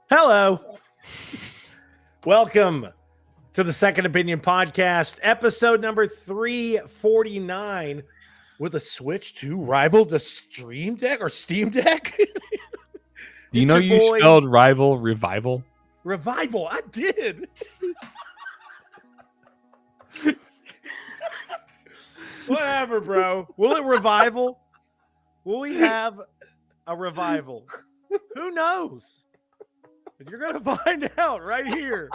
Hello. Welcome to the Second Opinion Podcast, episode number 349, with a switch to rival the Stream Deck or Steam Deck. You know you spelled rival revival? Revival. I did. Whatever, bro. Will it revival? Will we have a revival? Who knows? You're going to find out right here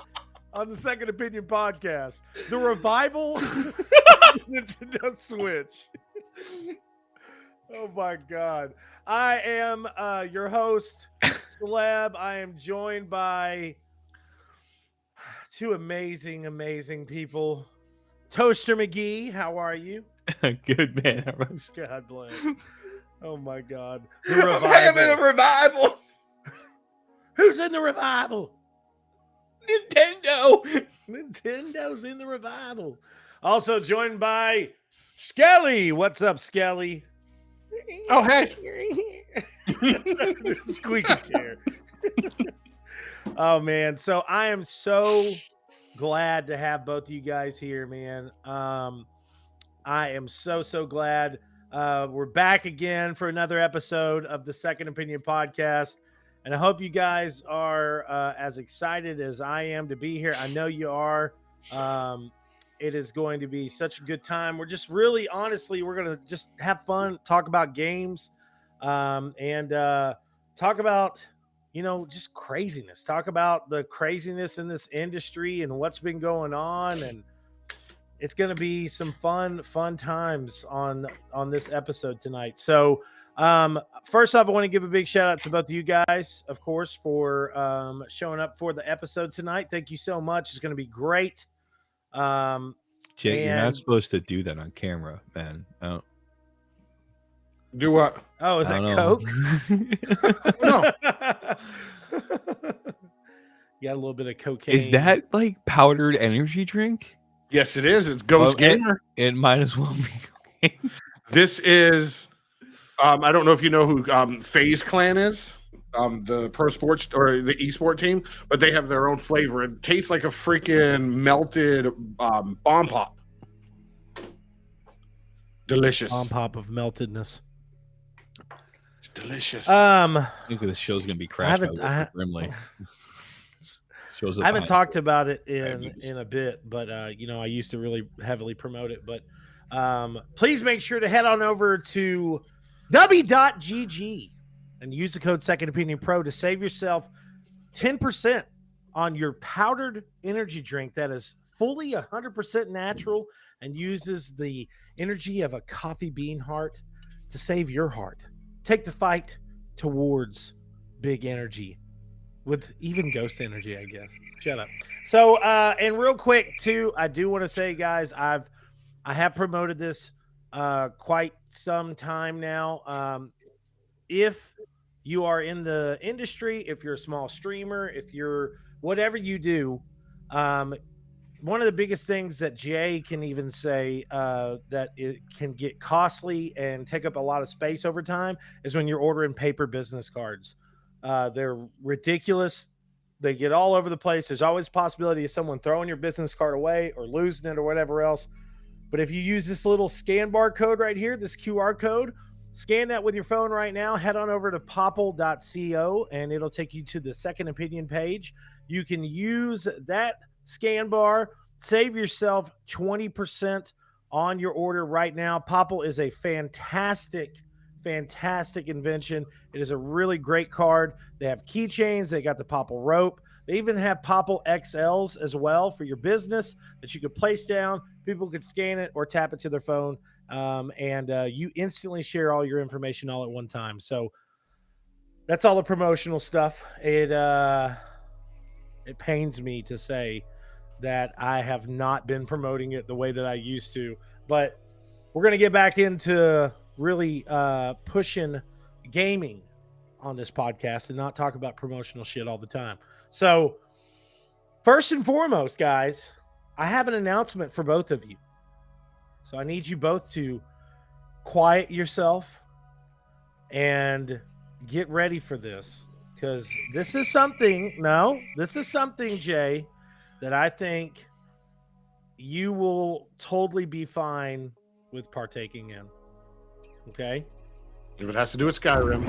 on the Second Opinion Podcast. The revival Nintendo Switch. Oh, my God. I am your host, Soleb. I am joined by two amazing, amazing people. Toaster McGee, how are you? Good, man. God bless. Oh, my God. I'm having a revival. Who's in the revival? Nintendo. Nintendo's in the revival. Also joined by Skelly. What's up, Skelly? Oh, hey. Squeaky chair. Oh, man. So I am so glad to have both of you guys here, man. I am so glad. We're back again for another episode of the Second Opinion Podcast. And I hope you guys are as excited as I am to be here. I know you are. It is going to be such a good time. We're just really, honestly, we're going to just have fun, talk about games, and talk about, just craziness. Talk about the craziness in this industry and what's been going on. And it's going to be some fun times on this episode tonight. So, first off, I want to give a big shout out to both of you guys, of course, for showing up for the episode tonight. Thank you so much. It's going to be great. Jay, you're not supposed to do that on camera, man. Do what? Oh, is that Coke? No. You got a little bit of cocaine. Is that like powdered energy drink? Yes, it is. It's Ghost Gamer. It might as well be cocaine. This is, I don't know if you know who FaZe Clan is, the pro sports or the esport team, but they have their own flavor. It tastes like a freaking melted bomb pop. Delicious. Bomb pop of meltedness. Delicious. I think this show's gonna be crashed by Grimley. I haven't talked about it in a bit, but I used to really heavily promote it. But please make sure to head on over to w.gg and use the code Second Opinion Pro to save yourself 10% on your powdered energy drink that is fully 100% natural and uses the energy of a coffee bean heart to save your heart. Take the fight towards big energy with even ghost energy, I guess. Shut up. So, and real quick too, I do want to say, guys, I have promoted this quite some time now. If you are in the industry, if you're a small streamer, if you're whatever you do, one of the biggest things that Jay can even say that it can get costly and take up a lot of space over time is when you're ordering paper business cards. They're ridiculous. They get all over the place. There's always a possibility of someone throwing your business card away or losing it or whatever else. But if you use this little scan bar code right here, this QR code, scan that with your phone right now, head on over to popple.co and it'll take you to the Second Opinion page. You can use that scan bar, save yourself 20% on your order right now. Popple is a fantastic invention. It is a really great card. They have keychains. They got the Popple rope. They even have Popple XLs as well for your business that you could place down. People could scan it or tap it to their phone, and you instantly share all your information all at one time. So that's all the promotional stuff. It pains me to say that I have not been promoting it the way that I used to, but we're going to get back into really pushing gaming on this podcast and not talk about promotional shit all the time. So first and foremost, guys, I have an announcement for both of you. So I need you both to quiet yourself and get ready for this, because this is something. No, this is something, Jay, that I think you will totally be fine with partaking in. Okay. If it has to do with Skyrim.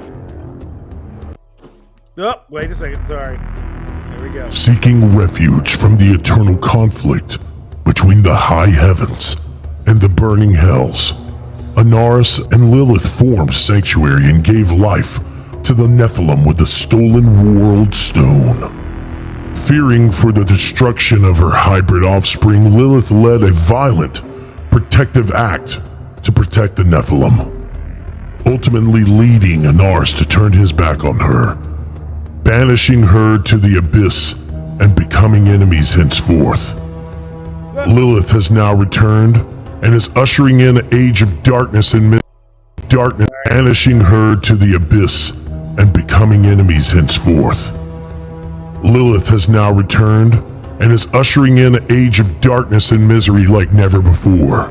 Oh, wait a second. Sorry. There we go. Seeking refuge from the eternal conflict between the high heavens and the burning hells, Anaris and Lilith formed sanctuary and gave life to the Nephilim with the stolen world stone. Fearing for the destruction of her hybrid offspring, Lilith led a violent, protective act to protect the Nephilim, ultimately leading Anaris to turn his back on her, banishing her to the abyss and becoming enemies henceforth. Lilith has now returned and is ushering in an age of darkness and darkness, banishing her to the abyss and becoming enemies henceforth. Lilith has now returned and is ushering in an age of darkness and misery like never before.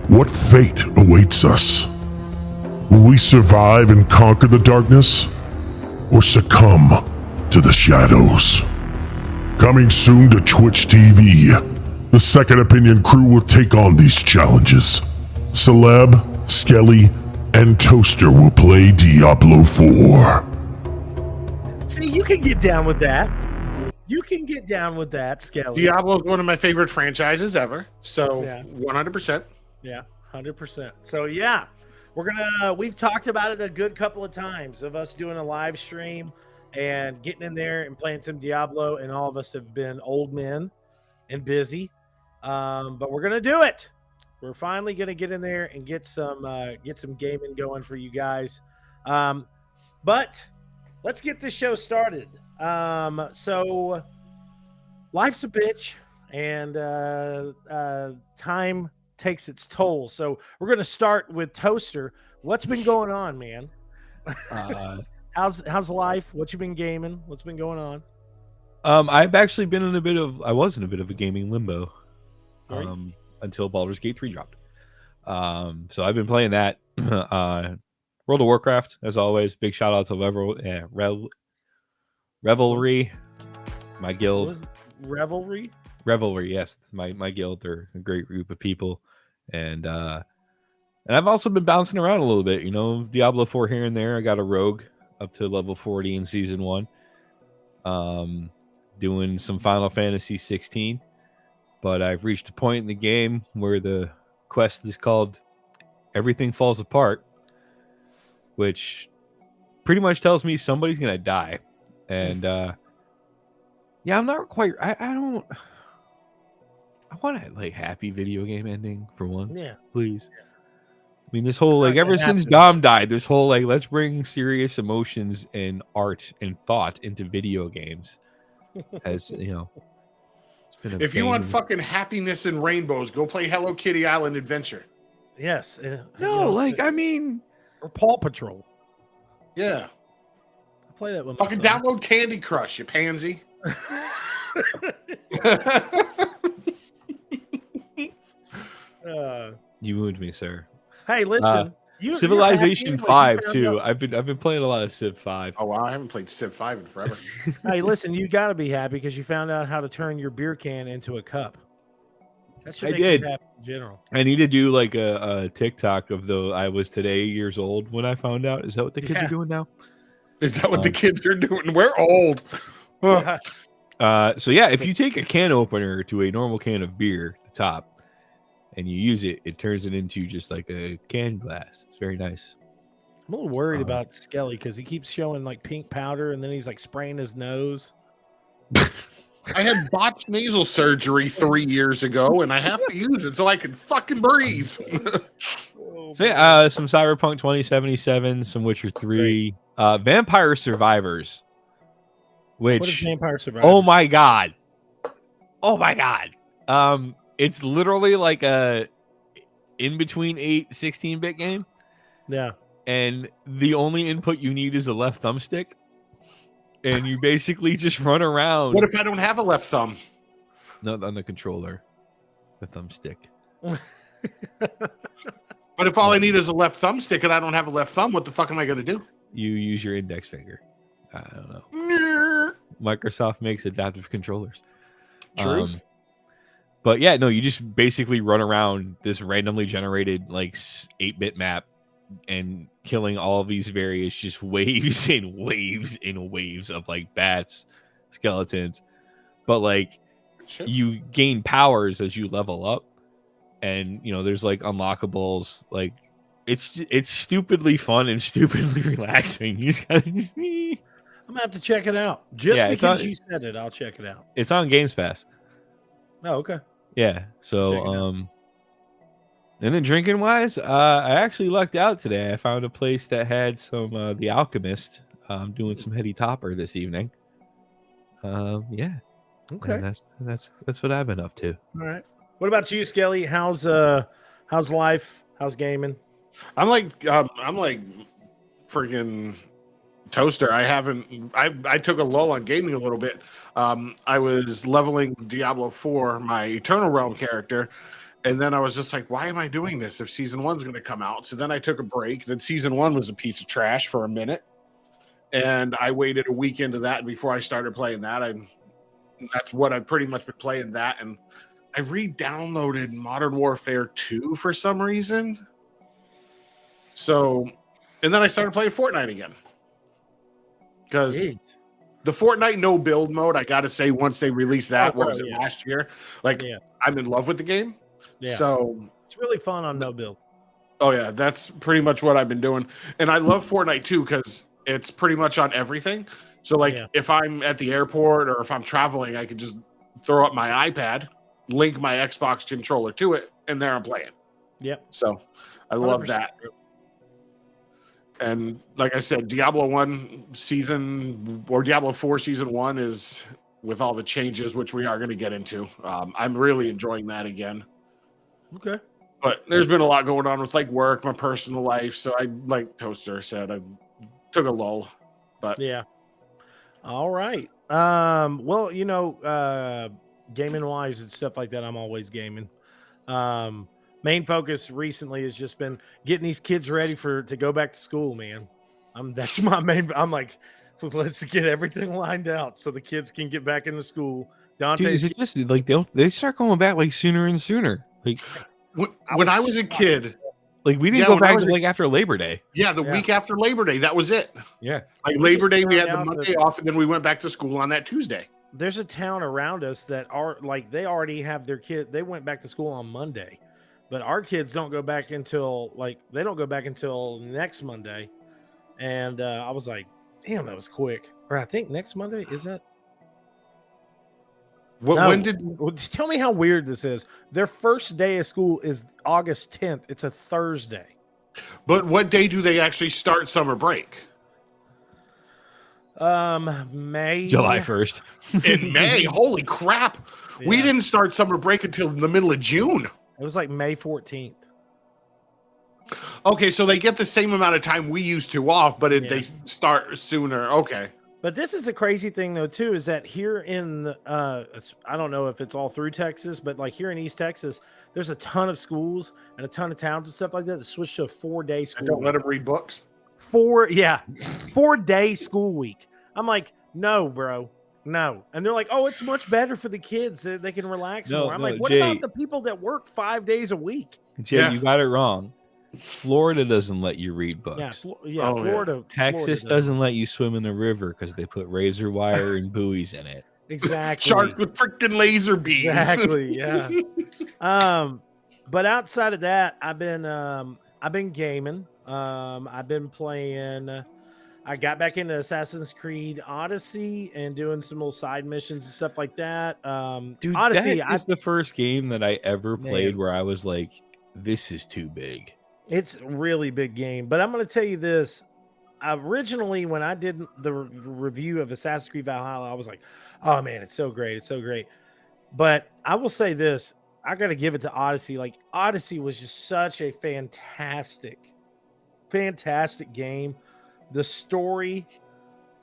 What fate awaits us? Will we survive and conquer the darkness, or succumb to the shadows? Coming soon to Twitch TV, the Second Opinion crew will take on these challenges. Soleb, Skelly, and Toaster will play Diablo 4. See, you can get down with that. You can get down with that, Skelly. Diablo is one of my favorite franchises ever. So 100%. Yeah, 100%. So yeah, we've talked about it a good couple of times of us doing a live stream and getting in there and playing some Diablo, and all of us have been old men and busy. But we're gonna do it. We're finally gonna get in there and get some gaming going for you guys. But let's get this show started. So life's a bitch, and time takes its toll. So we're going to start with Toaster. What's been going on, man? How's life? What you been gaming? What's been going on? I've actually been I was in a bit of a gaming limbo until Baldur's Gate 3 dropped. So I've been playing that. World of Warcraft, as always. Big shout out to Revelry, my guild. Revelry, yes, my guild. They're a great group of people, and I've also been bouncing around a little bit. You know, Diablo 4 here and there. I got a rogue up to level 40 in season 1. Doing some Final Fantasy 16, but I've reached a point in the game where the quest is called Everything Falls Apart, which pretty much tells me somebody's gonna die. And yeah, I'm not quite. I want a like happy video game ending for once. Yeah, please. I mean, this whole like ever since Dom died, this whole like let's bring serious emotions and art and thought into video games has it's been if you want fucking happiness and rainbows, go play Hello Kitty Island Adventure. Yes. I mean, or Paw Patrol. Yeah. I play that with fucking download Candy Crush, you pansy. You moved me, sir. Hey, listen. Civilization 5 too. I've been playing a lot of Civ 5. Oh wow, I haven't played Civ 5 in forever. Hey, listen, you got to be happy because you found out how to turn your beer can into a cup. That should make you happy in general. I need to do like a TikTok of I was today years old when I found out. Is that what the kids are doing now? Is that what the kids are doing? We're old. So yeah, if you take a can opener to a normal can of beer, the top, and you use it, it turns it into just like a can glass. It's very nice. I'm a little worried about Skelly because he keeps showing like pink powder and then he's like spraying his nose. I had botched nasal surgery 3 years ago, and I have to use it so I can fucking breathe. So yeah, some Cyberpunk 2077, some Witcher 3, Vampire Survivors. Which, what is Vampire Survivors? Oh my god. It's literally like a in between 16-bit game. Yeah. And the only input you need is a left thumbstick. And you basically just run around. What if I don't have a left thumb? Not on the controller. The thumbstick. But if all I need is a left thumbstick and I don't have a left thumb, what the fuck am I going to do? You use your index finger. I don't know. Microsoft makes adaptive controllers. Truth. But yeah, no, you just basically run around this randomly generated like 8-bit map and killing all of these various just waves and waves and waves of like bats, skeletons. But like you gain powers as you level up, and you know there's like unlockables. Like it's stupidly fun and stupidly relaxing. You just gotta just... I'm gonna have to check it out. Just because you said it, I'll check it out. It's on Games Pass. Oh, okay. Yeah. So and then drinking wise, I actually lucked out today. I found a place that had some The Alchemist. I'm doing some heady topper this evening. Yeah. Okay. And that's what I've been up to. All right. What about you, Skelly? How's life? How's gaming? I'm like freaking Toaster. I took a lull on gaming a little bit. I was leveling Diablo 4, my Eternal Realm character, and then I was just like, why am I doing this if season 1's going to come out? So then I took a break. Then season 1 was a piece of trash for a minute, and I waited a week into that before I started playing that. That's what I've pretty much been playing that, and I re-downloaded Modern Warfare 2 for some reason. So, and then I started playing Fortnite again. Because the Fortnite no build mode, I got to say, once they released that, last year? Like, I'm in love with the game. Yeah. So it's really fun on no build. Oh, yeah. That's pretty much what I've been doing. And I love Fortnite, too, because it's pretty much on everything. So, like, if I'm at the airport or if I'm traveling, I can just throw up my iPad, link my Xbox controller to it, and there I'm playing. Yep. So, I love that. And like I said, Diablo 4 Season 1 is with all the changes, which we are going to get into. I'm really enjoying that again. Okay. But there's been a lot going on with like work, my personal life. So I, like Toaster said, I took a lull. But yeah. All right. Well, you know, gaming wise and stuff like that, I'm always gaming. Main focus recently has just been getting these kids ready to go back to school, man. That's my main. I'm like, let's get everything lined out so the kids can get back into school. Dante, is it just like they start going back like sooner and sooner? Like when I was a kid, like we didn't go back to like after Labor Day. Yeah, the week after Labor Day, that was it. Yeah, like Labor Day, we had the Monday off, and then we went back to school on that Tuesday. There's a town around us that are like they already have their kid. They went back to school on Monday. But our kids don't go back until next Monday. And I was like, damn, that was quick. Or I think next Monday, is that? Tell me how weird this is. Their first day of school is August 10th. It's a Thursday. But what day do they actually start summer break? May. July 1st. In May? Holy crap. Yeah. We didn't start summer break until the middle of June. It was like May 14th. Okay, so they get the same amount of time we used to off, but they start sooner. Okay. But this is a crazy thing, though, too, is that here in, I don't know if it's all through Texas, but like here in East Texas, there's a ton of schools and a ton of towns and stuff like that switch to a 4-day school. Don't let them read books. 4-day school week. I'm like, no, bro. No. And they're like, oh, it's much better for the kids. They can relax more. I'm like, what about the people that work 5 days a week? Jay, you got it wrong. Florida doesn't let you read books. Florida. Texas doesn't let you swim in the river because they put razor wire and buoys in it. Exactly. Sharks with freaking laser beams. Exactly, yeah. But outside of that, I've been gaming. I've been playing... I got back into Assassin's Creed Odyssey and doing some little side missions and stuff like that. Dude, Odyssey is the first game that I ever played where I was like, this is too big. It's a really big game. But I'm going to tell you this. Originally, when I did the review of Assassin's Creed Valhalla, I was like, oh, man, it's so great. It's so great. But I will say this. I got to give it to Odyssey. Like, Odyssey was just such a fantastic game. The story,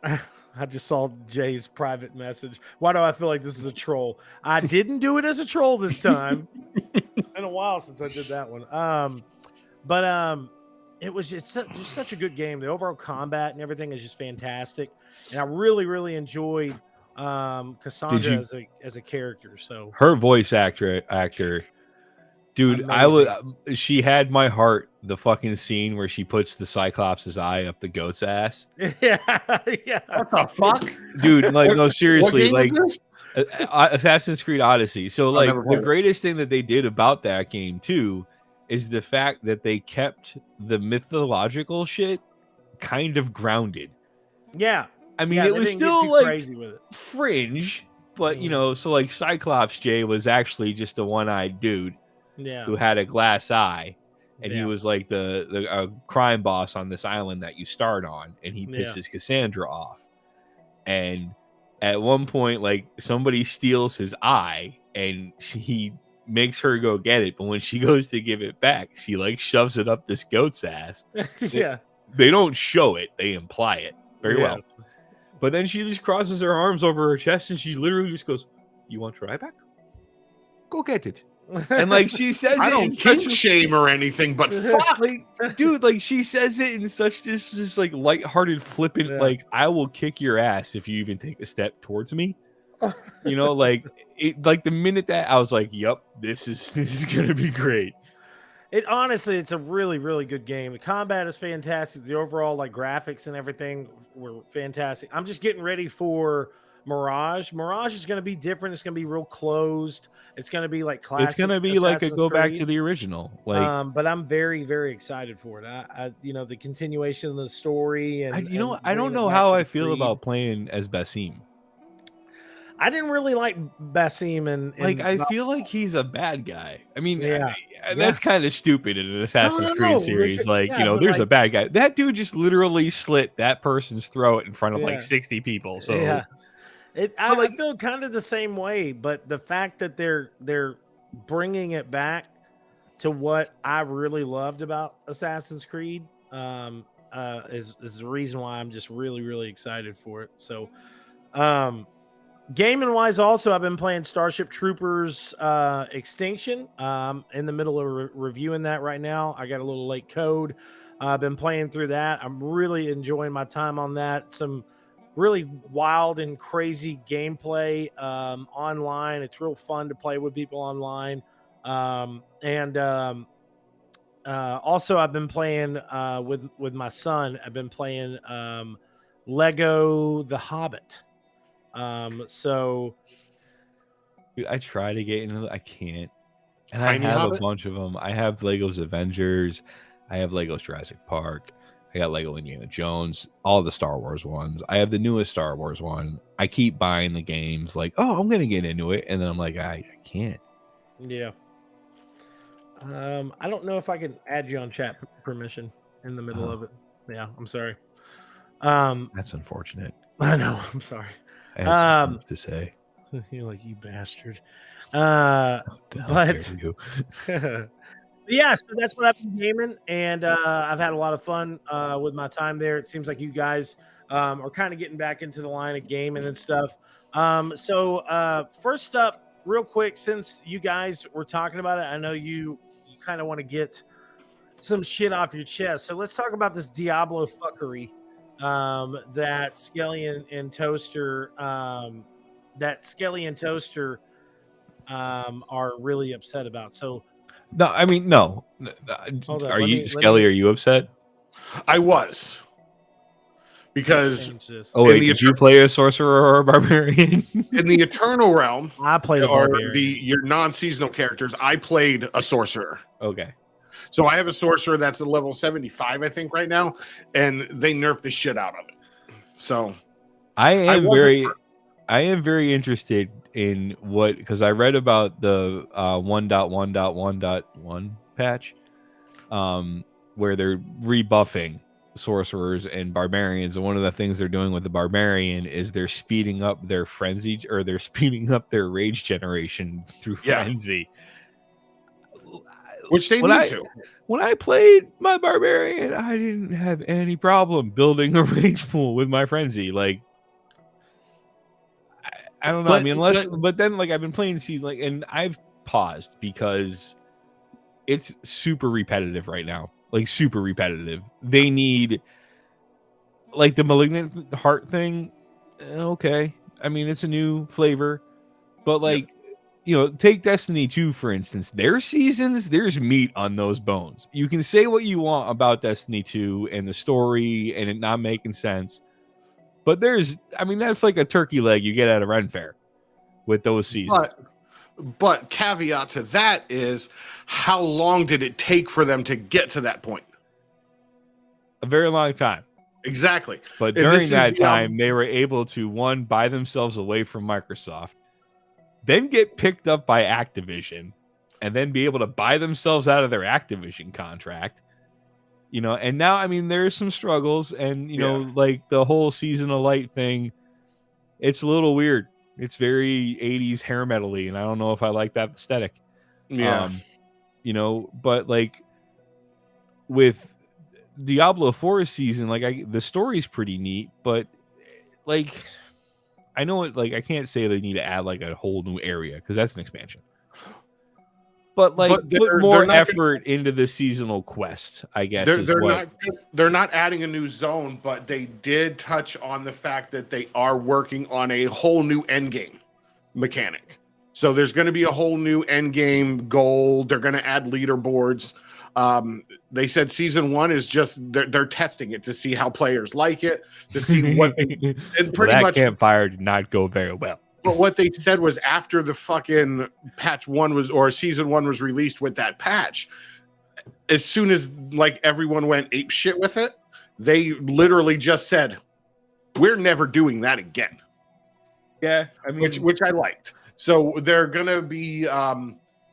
I just saw Jay's private message. Why do I feel like this is a troll? I didn't do it as a troll this time. It's been a while since I did that one. But it was just such a good game. The overall combat and everything is just fantastic, and I really enjoyed Cassandra as a character. So her voice actor, dude, amazing. she had my heart. The fucking scene where she puts the Cyclops' eye up the goat's ass. yeah. What the fuck, dude? Like, no, seriously, what game like. is this? Assassin's Creed Odyssey. So like never the played it. greatest thing that they did about that game too is the fact that they kept the mythological shit kind of grounded. Yeah. I mean, Yeah, it they was didn't get still too like crazy with it. fringe, but you know, so like Cyclops J was actually just a one-eyed dude Yeah. who had a glass eye, and he Yeah. was like the crime boss on this island that you start on, and he pisses Cassandra off. And at one point, like, somebody steals his eye, and he makes her go get it. But when she goes to give it back, she like shoves it up this goat's ass. Yeah. They don't show it; they imply it very Yes. well. But then she just crosses her arms over her chest, and she literally just goes, "You want your eye back? Go get it." And like she says, I it in don't such kink shame or anything, but fuck. like, dude, like she says it in such this just like lighthearted, flippant, Yeah. like, I will kick your ass if you even take a step towards me. You know, like it. Like the minute that I was like, "Yep, this is gonna be great." It honestly, it's a really good game. The combat is fantastic. The overall like graphics and everything were fantastic. I'm just getting ready for Mirage. Mirage is going to be different. It's going to be real closed. It's going to be like classic. It's gonna be like a Assassin's go back Creed. to the original. Like, But I'm very excited for it. I you know, the continuation of the story and I don't bringing it know back how to I the feel Creed. about playing as Basim. I didn't really like Basim and Like, I feel like he's a bad guy. I mean, Yeah. that's kind of stupid in an Assassin's no, Creed series. Like, yeah, you know, but there's a like- bad guy. That dude just literally slit that person's throat in front of Yeah. like 60 people. So yeah. I like- feel kind of the same way, but the fact that they're bringing it back to what I really loved about Assassin's Creed is the reason why I'm just really excited for it. So, gaming wise, also I've been playing Starship Troopers Extinction. In the middle of reviewing that right now. I got a little late code. I've been playing through that. I'm really enjoying my time on that. Some really wild and crazy gameplay online. It's real fun to play with people online. Also I've been playing with my son. I've been playing Lego The Hobbit. So dude, I try to get into it. I can't. And Tiny I have Hobbit? a bunch of them. I have Legos Avengers. I have Legos Jurassic Park. I got Lego Indiana Jones, all the Star Wars ones. I have the newest Star Wars one. I keep buying the games like, oh, I'm going to get into it. And then I'm like, I can't. yeah. I don't know if I can add you on chat permission in the middle of it. Yeah, I'm sorry. That's unfortunate. I know. I'm sorry. I had some things to say. You're like, you bastard. God, But dare you. yeah, so that's what I've been gaming, and I've had a lot of fun with my time there. It seems like you guys are kind of getting back into the line of gaming and stuff. So first up, real quick, since you guys were talking about it, I know you kind of want to get some shit off your chest. So let's talk about this Diablo fuckery that Skelly and Toaster are really upset about. So No, I mean, no. Hold on, Are let you, me- Skelly, are you upset? I was. Because change this. Oh, wait, the did you play a sorcerer or a barbarian? in the Eternal Realm, I played a or barbarian. your non-seasonal characters, I played a sorcerer. Okay. So I have a sorcerer that's a level 75, I think, right now, and they nerfed the shit out of it. So I am wasn't very interested in what, because I read about the 1.1.1.1 patch, where they're rebuffing sorcerers and barbarians, and one of the things they're doing with the barbarian is they're speeding up their frenzy, or they're speeding up their rage generation through frenzy. which they need to. When I played my barbarian, I didn't have any problem building a rage pool with my frenzy. Like, I don't know. I mean, but then like I've been playing season, like, and I've paused because it's super repetitive right now. like super repetitive. They need like the Malignant Heart thing. Okay, I mean it's a new flavor, but like take Destiny 2 for instance. Their seasons, there's meat on those bones. You can say what you want about Destiny 2 and the story and it not making sense, but that's like a turkey leg you get at a Ren Fair with those seasons. But caveat to that is, how long did it take for them to get to that point? A very long time. Exactly. But during that time, they were able to, one, buy themselves away from Microsoft, then get picked up by Activision, and then be able to buy themselves out of their Activision contract. And now, I mean, there's some struggles, and, like the whole Season of Light thing, it's a little weird. It's very 80s hair metal-y, and I don't know if I like that aesthetic. Yeah. But like with Diablo 4 season, like the story's pretty neat, but like I know it, like I can't say they need to add like a whole new area because that's an expansion. But put more effort into the seasonal quest, I guess. They're not adding a new zone, but they did touch on the fact that they are working on a whole new end game mechanic. So there's going to be a whole new end game goal. They're going to add leaderboards. They said season 1 is just they're testing it to see how players like it, to see what they, and pretty much campfire did not go very well. But what they said was after the fucking patch 1 was, or season 1 was released with that patch, as soon as like everyone went ape shit with it, they literally just said, "We're never doing that again." Yeah, I mean, which I liked. So they're gonna be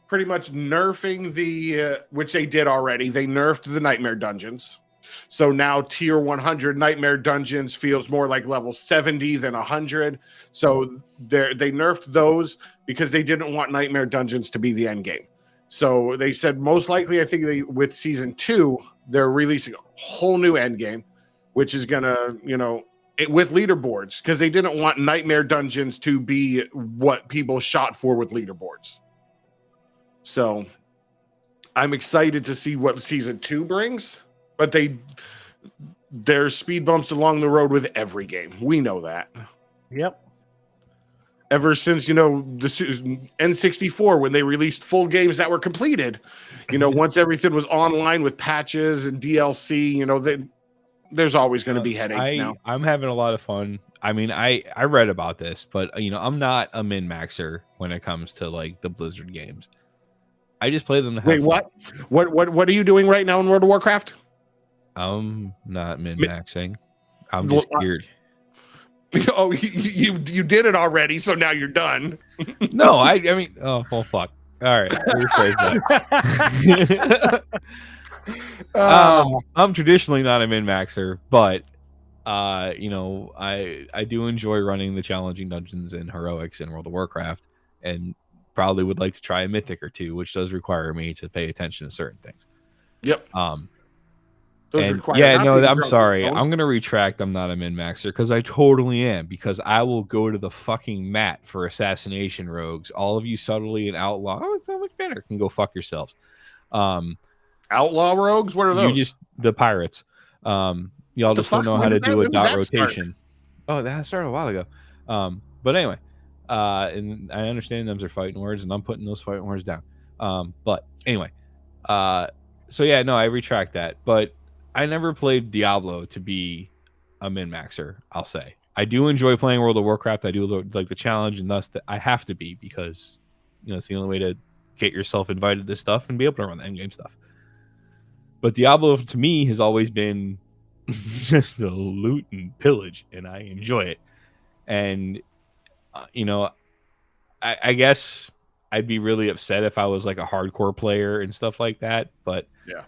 pretty much nerfing the, which they did already. They nerfed the Nightmare Dungeons. So now tier 100 Nightmare Dungeons feels more like level 70 than 100. So they nerfed those because they didn't want Nightmare Dungeons to be the end game. So they said most likely, I think with season 2, they're releasing a whole new end game, which is gonna, with leaderboards, because they didn't want Nightmare Dungeons to be what people shot for with leaderboards. So I'm excited to see what season 2 brings. But there's speed bumps along the road with every game. We know that. Yep. Ever since, the N64, when they released full games that were completed, once everything was online with patches and DLC, there's always going to be headaches now. I'm having a lot of fun. I mean, I read about this, but, I'm not a min-maxer when it comes to, like, the Blizzard games. I just play them to have fun. What are you doing right now in World of Warcraft? I'm not min-maxing. I'm just weird. Oh, you did it already, so now you're done. No, I mean, oh, well, fuck. All right, rephrase that. I'm traditionally not a min-maxer, but I do enjoy running the challenging dungeons and heroics in World of Warcraft, and probably would like to try a mythic or two, which does require me to pay attention to certain things. Yep. I'm sorry. I'm going to retract. I'm not a min-maxer because I totally am, because I will go to the fucking mat for assassination rogues. All of you subtly and outlaw, it's so much better. Can go fuck yourselves. Outlaw rogues? What are those? The pirates. Y'all just don't know how to do a dot rotation. Oh, that started a while ago. But anyway, and I understand those are fighting words, and I'm putting those fighting words down. But anyway, so yeah, no, I retract that. But I never played Diablo to be a min-maxer, I'll say. I do enjoy playing World of Warcraft. I do like the challenge, and thus I have to be, because it's the only way to get yourself invited to stuff and be able to run the endgame stuff. But Diablo to me has always been just the loot and pillage, and I enjoy it. And I guess I'd be really upset if I was like a hardcore player and stuff like that. But yeah,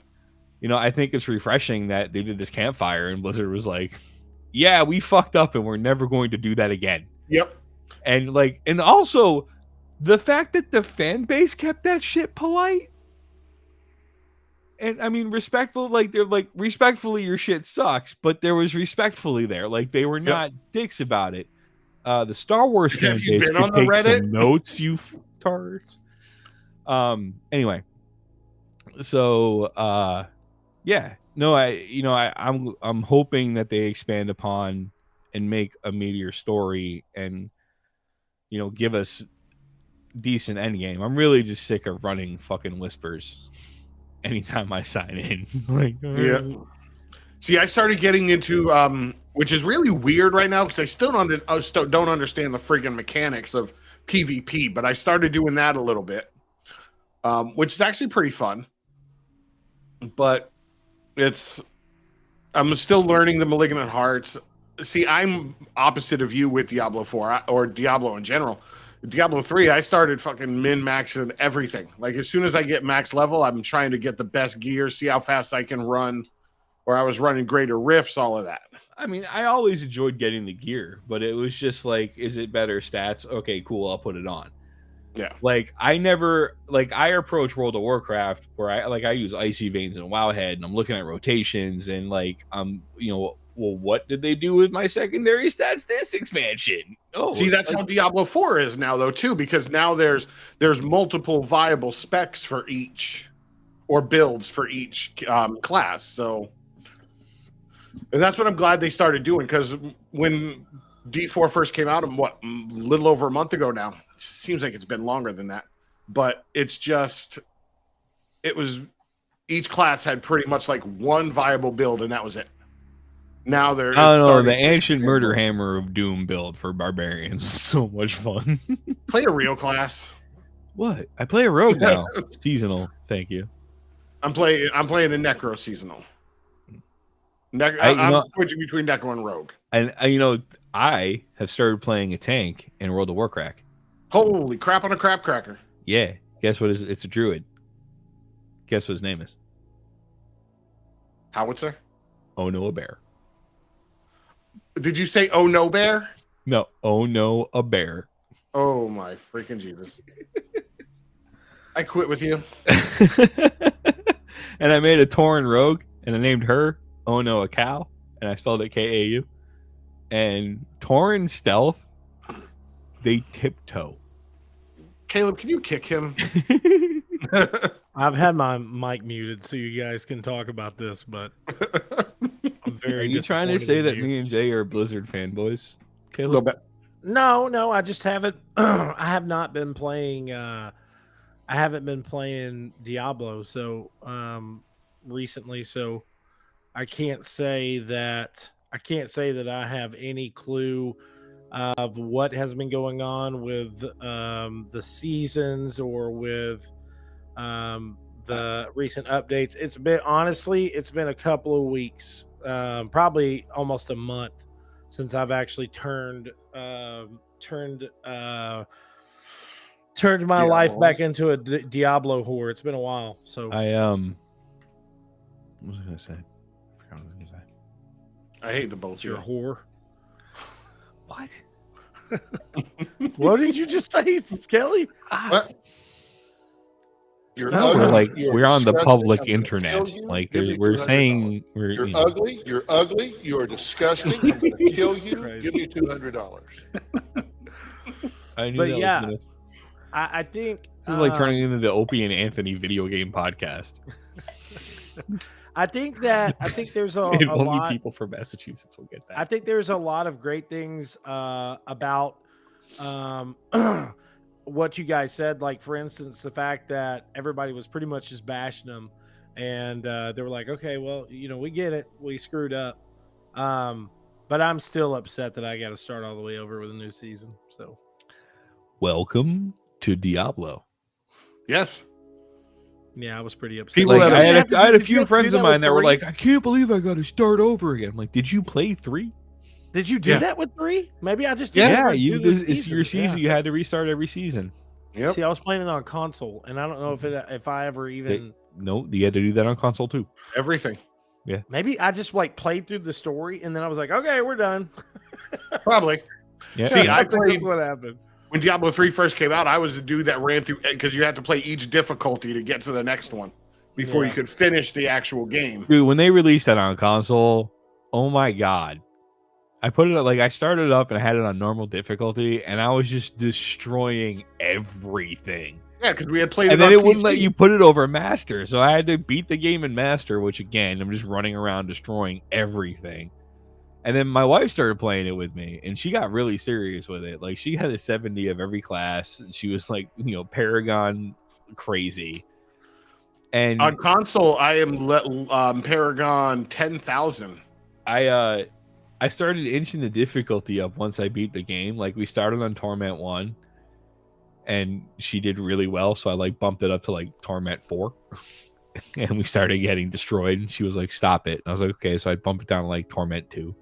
I think it's refreshing that they did this campfire and Blizzard was like, yeah, we fucked up and we're never going to do that again. Yep. And also the fact that the fan base kept that shit polite. And I mean, respectful, like they're like, respectfully, your shit sucks, but there was respectfully there. Like they were not dicks about it. The Star Wars fan base could take some notes, you tards. Anyway, so Yeah. No, I'm hoping that they expand upon and make a meatier story and give us decent end game. I'm really just sick of running fucking whispers anytime I sign in. It's like, Yeah. See, I started getting into which is really weird right now because I still don't understand the freaking mechanics of PvP, but I started doing that a little bit, which is actually pretty fun. But I'm still learning the Malignant Hearts. See, I'm opposite of you with Diablo 4 or Diablo in general. Diablo 3, I started fucking min-maxing everything. Like, as soon as I get max level, I'm trying to get the best gear, see how fast I can run, or I was running greater rifts, all of that. I mean, I always enjoyed getting the gear, but it was just like, is it better stats? Okay, cool, I'll put it on. Yeah. Like, I approach World of Warcraft where I use Icy Veins and Wowhead, and I'm looking at rotations, and like, well, what did they do with my secondary stats this expansion? Oh, see, that's how Diablo 4 is now, though, too, because now there's multiple viable specs for each, or builds for each class. So, and that's what I'm glad they started doing, because when D4 first came out, a little over a month ago now, it seems like it's been longer than that, but each class had pretty much like one viable build, and that was it. Now they're the Ancient Murder Hammer of Doom build for barbarians is so much fun. Play a real class. What? I play a rogue now. Seasonal. Thank you. I'm playing a Necro seasonal. I'm switching between Necro and Rogue. And I have started playing a tank in World of Warcraft. Holy crap on a crap cracker. Yeah. Guess what? It's a druid. Guess what his name is? Howitzer? Oh no, a bear. Did you say oh no bear? No. Oh no, a bear. Oh my freaking Jesus. I quit with you. And I made a Tauren rogue, and I named her Oh no, a cow, and I spelled it K-A-U. And Tauren stealth, they tiptoe. Caleb, can you kick him? I've had my mic muted so you guys can talk about this, but I'm very. Are you trying to say that me and Jay are Blizzard fanboys, Caleb? A little bit. No, I just haven't. I have not been playing. I haven't been playing Diablo recently, so I can't say that. I have any clue of what has been going on with the seasons or with the recent updates. It's been a couple of weeks, probably almost a month since I've actually turned my life back into a Diablo whore. It's been a while. So what was I gonna say? I hate the both. You're a whore. What? What did you just say, Kelly? What? We're on the public internet. Like we're saying you're ugly. You're ugly. You are disgusting. I'm going to kill you. Give me $200. I knew but that yeah, was I think this is like turning into the Opie and Anthony video game podcast. I think there's a lot. People from Massachusetts will get that. I think there's a lot of great things about what you guys said. Like, for instance, the fact that everybody was pretty much just bashing them, and they were like, "Okay, well, we get it. We screwed up." But I'm still upset that I got to start all the way over with a new season. So, welcome to Diablo. Yes. Yeah, I was pretty upset. I had a few friends of mine that were like, "I can't believe I got to start over again." I'm like, "Did you play 3? Did you do that with 3? Maybe I just did. Yeah, it's your season. You had to restart every season. Yep. See, I was playing it on console, and I don't know if I ever even. No, you had to do that on console too. Everything. Yeah. Maybe I just played through the story, and then I was like, "Okay, we're done." Probably. Yeah. See, I played what happened. When Diablo 3 first came out, I was the dude that ran through, because you had to play each difficulty to get to the next one before you could finish the actual game. Dude, when they released that on console, oh my God. I put it I started up and I had it on normal difficulty, and I was just destroying everything. Yeah, because we had played and it then on it wouldn't PC. let you put it over Master. So I had to beat the game in Master, which again, I'm just running around destroying everything. And then my wife started playing it with me, and she got really serious with it. Like, she had a 70 of every class. She was like, Paragon crazy. And on console, I am Paragon 10,000. I started inching the difficulty up once I beat the game. Like, we started on Torment 1, and she did really well, so I like bumped it up to like Torment 4. And we started getting destroyed, and she was like, stop it. And I was like, okay, so I bumped it down to like Torment 2.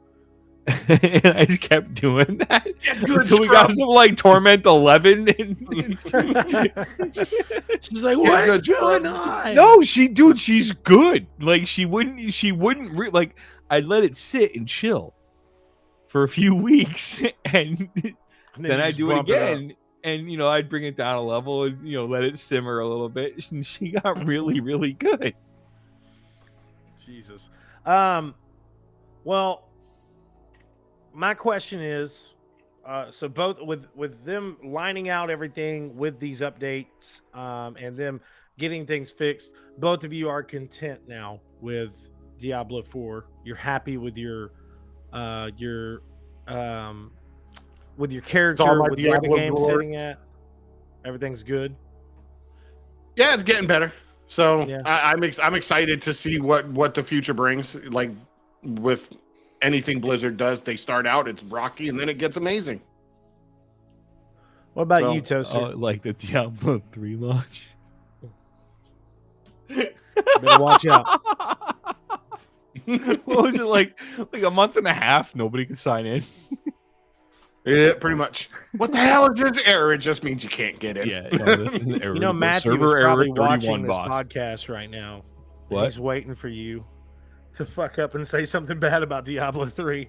And I just kept doing that until we got to like Torment 11. And she's like, "What's going on?" No, she's good. Like, she wouldn't like, I'd let it sit and chill for a few weeks, and then I'd do it again. And I'd bring it down a level and let it simmer a little bit. And she got really, really good. Jesus. Well, my question is, so both with them lining out everything with these updates, and them getting things fixed, both of you are content now with Diablo 4. You're happy with your character, with where the game's sitting at. Everything's good. Yeah, it's getting better. So Yeah. I'm excited to see what the future brings. Like, with anything Blizzard does, they start out, it's rocky, and then it gets amazing. What about you, Toaster? Like the Diablo 3 launch. Better watch out. What was it like a month and a half? Nobody could sign in. Yeah, pretty much. What the hell is this error? It just means you can't get in. Yeah, Matthew is probably watching this podcast right now. What? He's waiting for you to fuck up and say something bad about Diablo 3.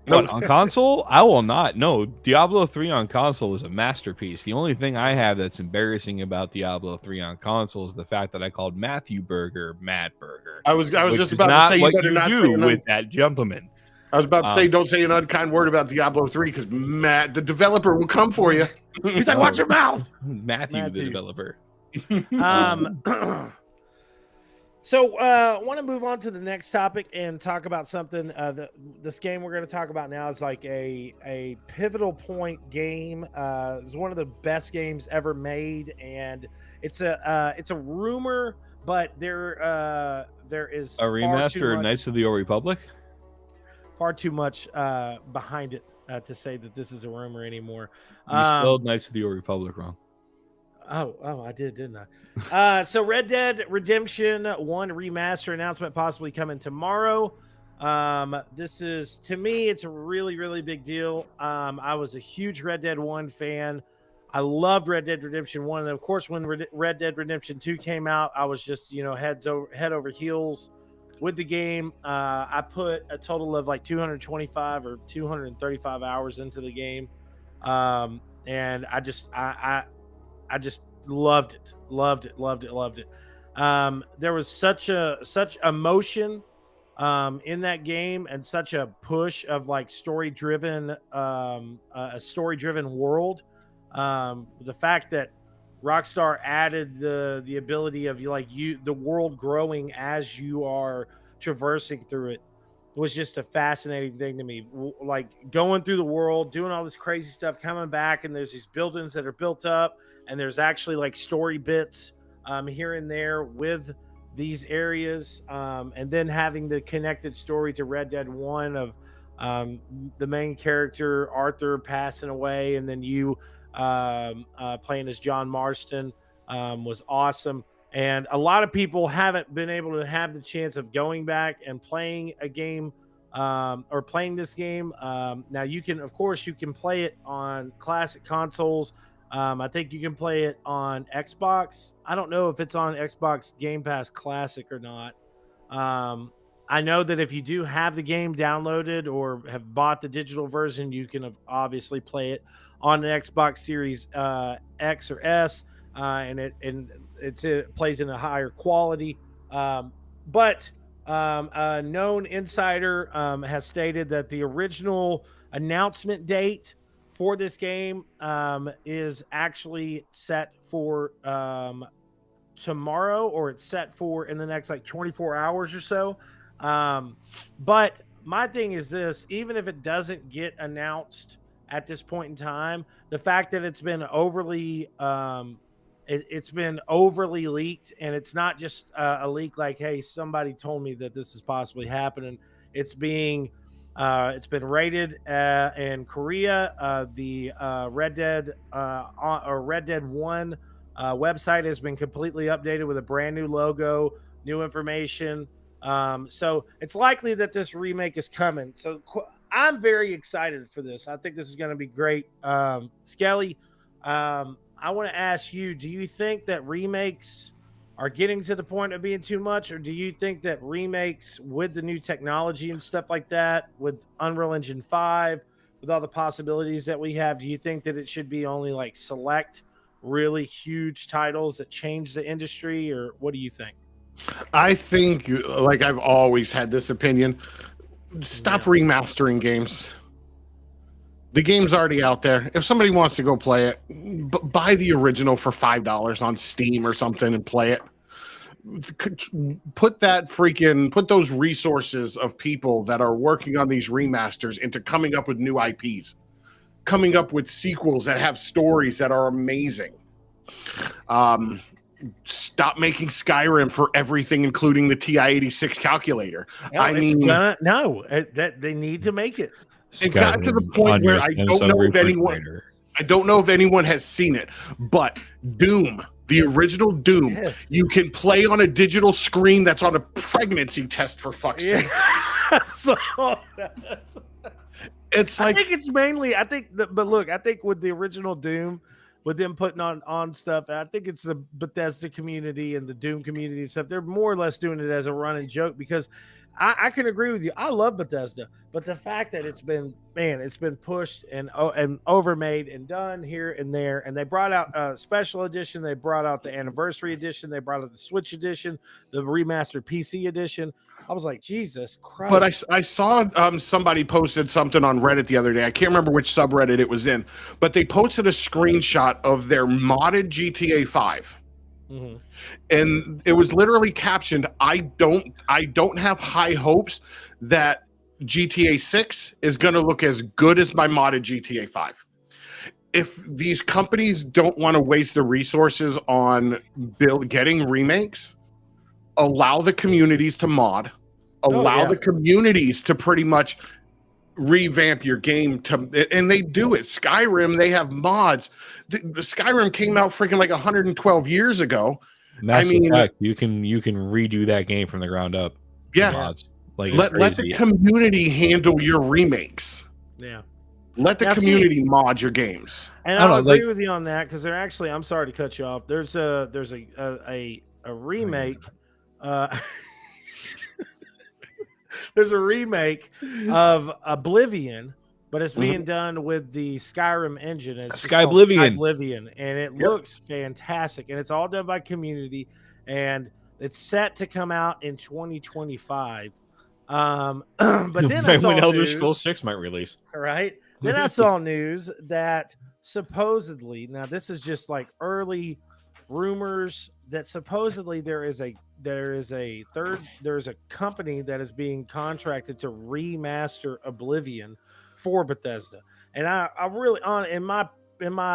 What, on console? I will not. No, Diablo 3 on console is a masterpiece. The only thing I have that's embarrassing about Diablo 3 on console is the fact that I called Matthew Burger Matt Burger. I was just about to say, you better not say with that gentleman. I was about to say, don't say an unkind word about Diablo 3, because Matt, the developer, will come for you. He's like, watch your mouth. Matthew, the developer. So I want to move on to the next topic and talk about something. This game we're going to talk about now is like a pivotal point game. It's one of the best games ever made, and it's a rumor, but there is a remaster of Knights of the Old Republic. Far too much behind it to say that this is a rumor anymore. You spelled Knights of the Old Republic wrong. Oh, I did, didn't I? So Red Dead Redemption 1 remaster announcement possibly coming tomorrow. This is, to me, it's a really, really big deal. I was a huge Red Dead 1 fan. I loved Red Dead Redemption 1. And of course, when Red Dead Redemption 2 came out, I was just, head over heels with the game. I put a total of like 225 or 235 hours into the game. And I just loved it. There was such emotion in that game, and such a push of like a story-driven world. The fact that Rockstar added the ability of the world growing as you are traversing through it was just a fascinating thing to me. Like going through the world, doing all this crazy stuff, coming back, and there's these buildings that are built up, and there's actually like story bits here and there with these areas, and then having the connected story to Red Dead 1 of the main character Arthur passing away, and then you playing as John Marston was awesome. And a lot of people haven't been able to have the chance of going back and playing a game or playing this game. Now you can play it on classic consoles. I think you can play it on Xbox. I don't know if it's on Xbox Game Pass Classic or not. I know that if you do have the game downloaded or have bought the digital version, you can obviously play it on an Xbox Series X or S, and it plays in a higher quality. But a known insider has stated that the original announcement date for this game is actually set for tomorrow, or it's set for in the next like 24 hours or so. But my thing is this: even if it doesn't get announced at this point in time, the fact that it's been overly it's been overly leaked, and it's not just a leak like, hey, somebody told me that this is possibly happening. It's been rated in Korea. The Red Dead or Red Dead 1 website has been completely updated with a brand new logo, new information. So it's likely that this remake is coming. So I'm very excited for this. I think this is going to be great. Skelly, I want to ask you, do you think that remakes are getting to the point of being too much, or do you think that remakes with the new technology and stuff like that, with Unreal Engine 5, with all the possibilities that we have, do you think that it should be only like select really huge titles that change the industry, or what do you think? I think, like I've always had this opinion, stop remastering games. The game's already out there. If somebody wants to go play it, buy the original for $5 on Steam or something and play it. Put those resources of people that are working on these remasters into coming up with new IPs, coming up with sequels that have stories that are amazing. Stop making Skyrim for everything, including the TI-86 calculator. That they need to make it. It got to the point where I don't know if anyone has seen it, but Doom, the original Doom, you can play on a digital screen that's on a pregnancy test, for fuck's sake. So, it's like, I think it's mainly, but look, I think with the original Doom, with them putting on stuff, I think it's the Bethesda community and the Doom community and stuff. They're more or less doing it as a running joke, because I can agree with you. I love Bethesda, but the fact that it's been pushed and overmade and done here and there, and they brought out a special edition, they brought out the anniversary edition, they brought out the Switch edition, the remastered PC edition. I was like, Jesus Christ. But I saw somebody posted something on Reddit the other day. I can't remember which subreddit it was in, but they posted a screenshot of their modded GTA 5. Mm-hmm. And it was literally captioned, I don't have high hopes that GTA 6 is going to look as good as my modded GTA 5. If these companies don't want to waste the resources on getting remakes, allow the communities to mod, the communities to pretty much revamp your game and they do it. Skyrim, they have mods. The Skyrim came out freaking like 112 years ago. I mean, fact, you can redo that game from the ground up. Yeah. Mods. Like, let the community handle your remakes. Yeah. Let the community mod your games. And I'll agree with you on that, because they're actually, I'm sorry to cut you off. There's a remake. There's a remake of Oblivion, but it's being done with the Skyrim engine. It's Skyblivion, and it looks fantastic. And it's all done by community, and it's set to come out in 2025. But then I saw when Elder Scrolls 6 might release. Right. Then I saw news that supposedly, now this is just like early rumors, that supposedly there is a company that is being contracted to remaster Oblivion for Bethesda. And I really, in my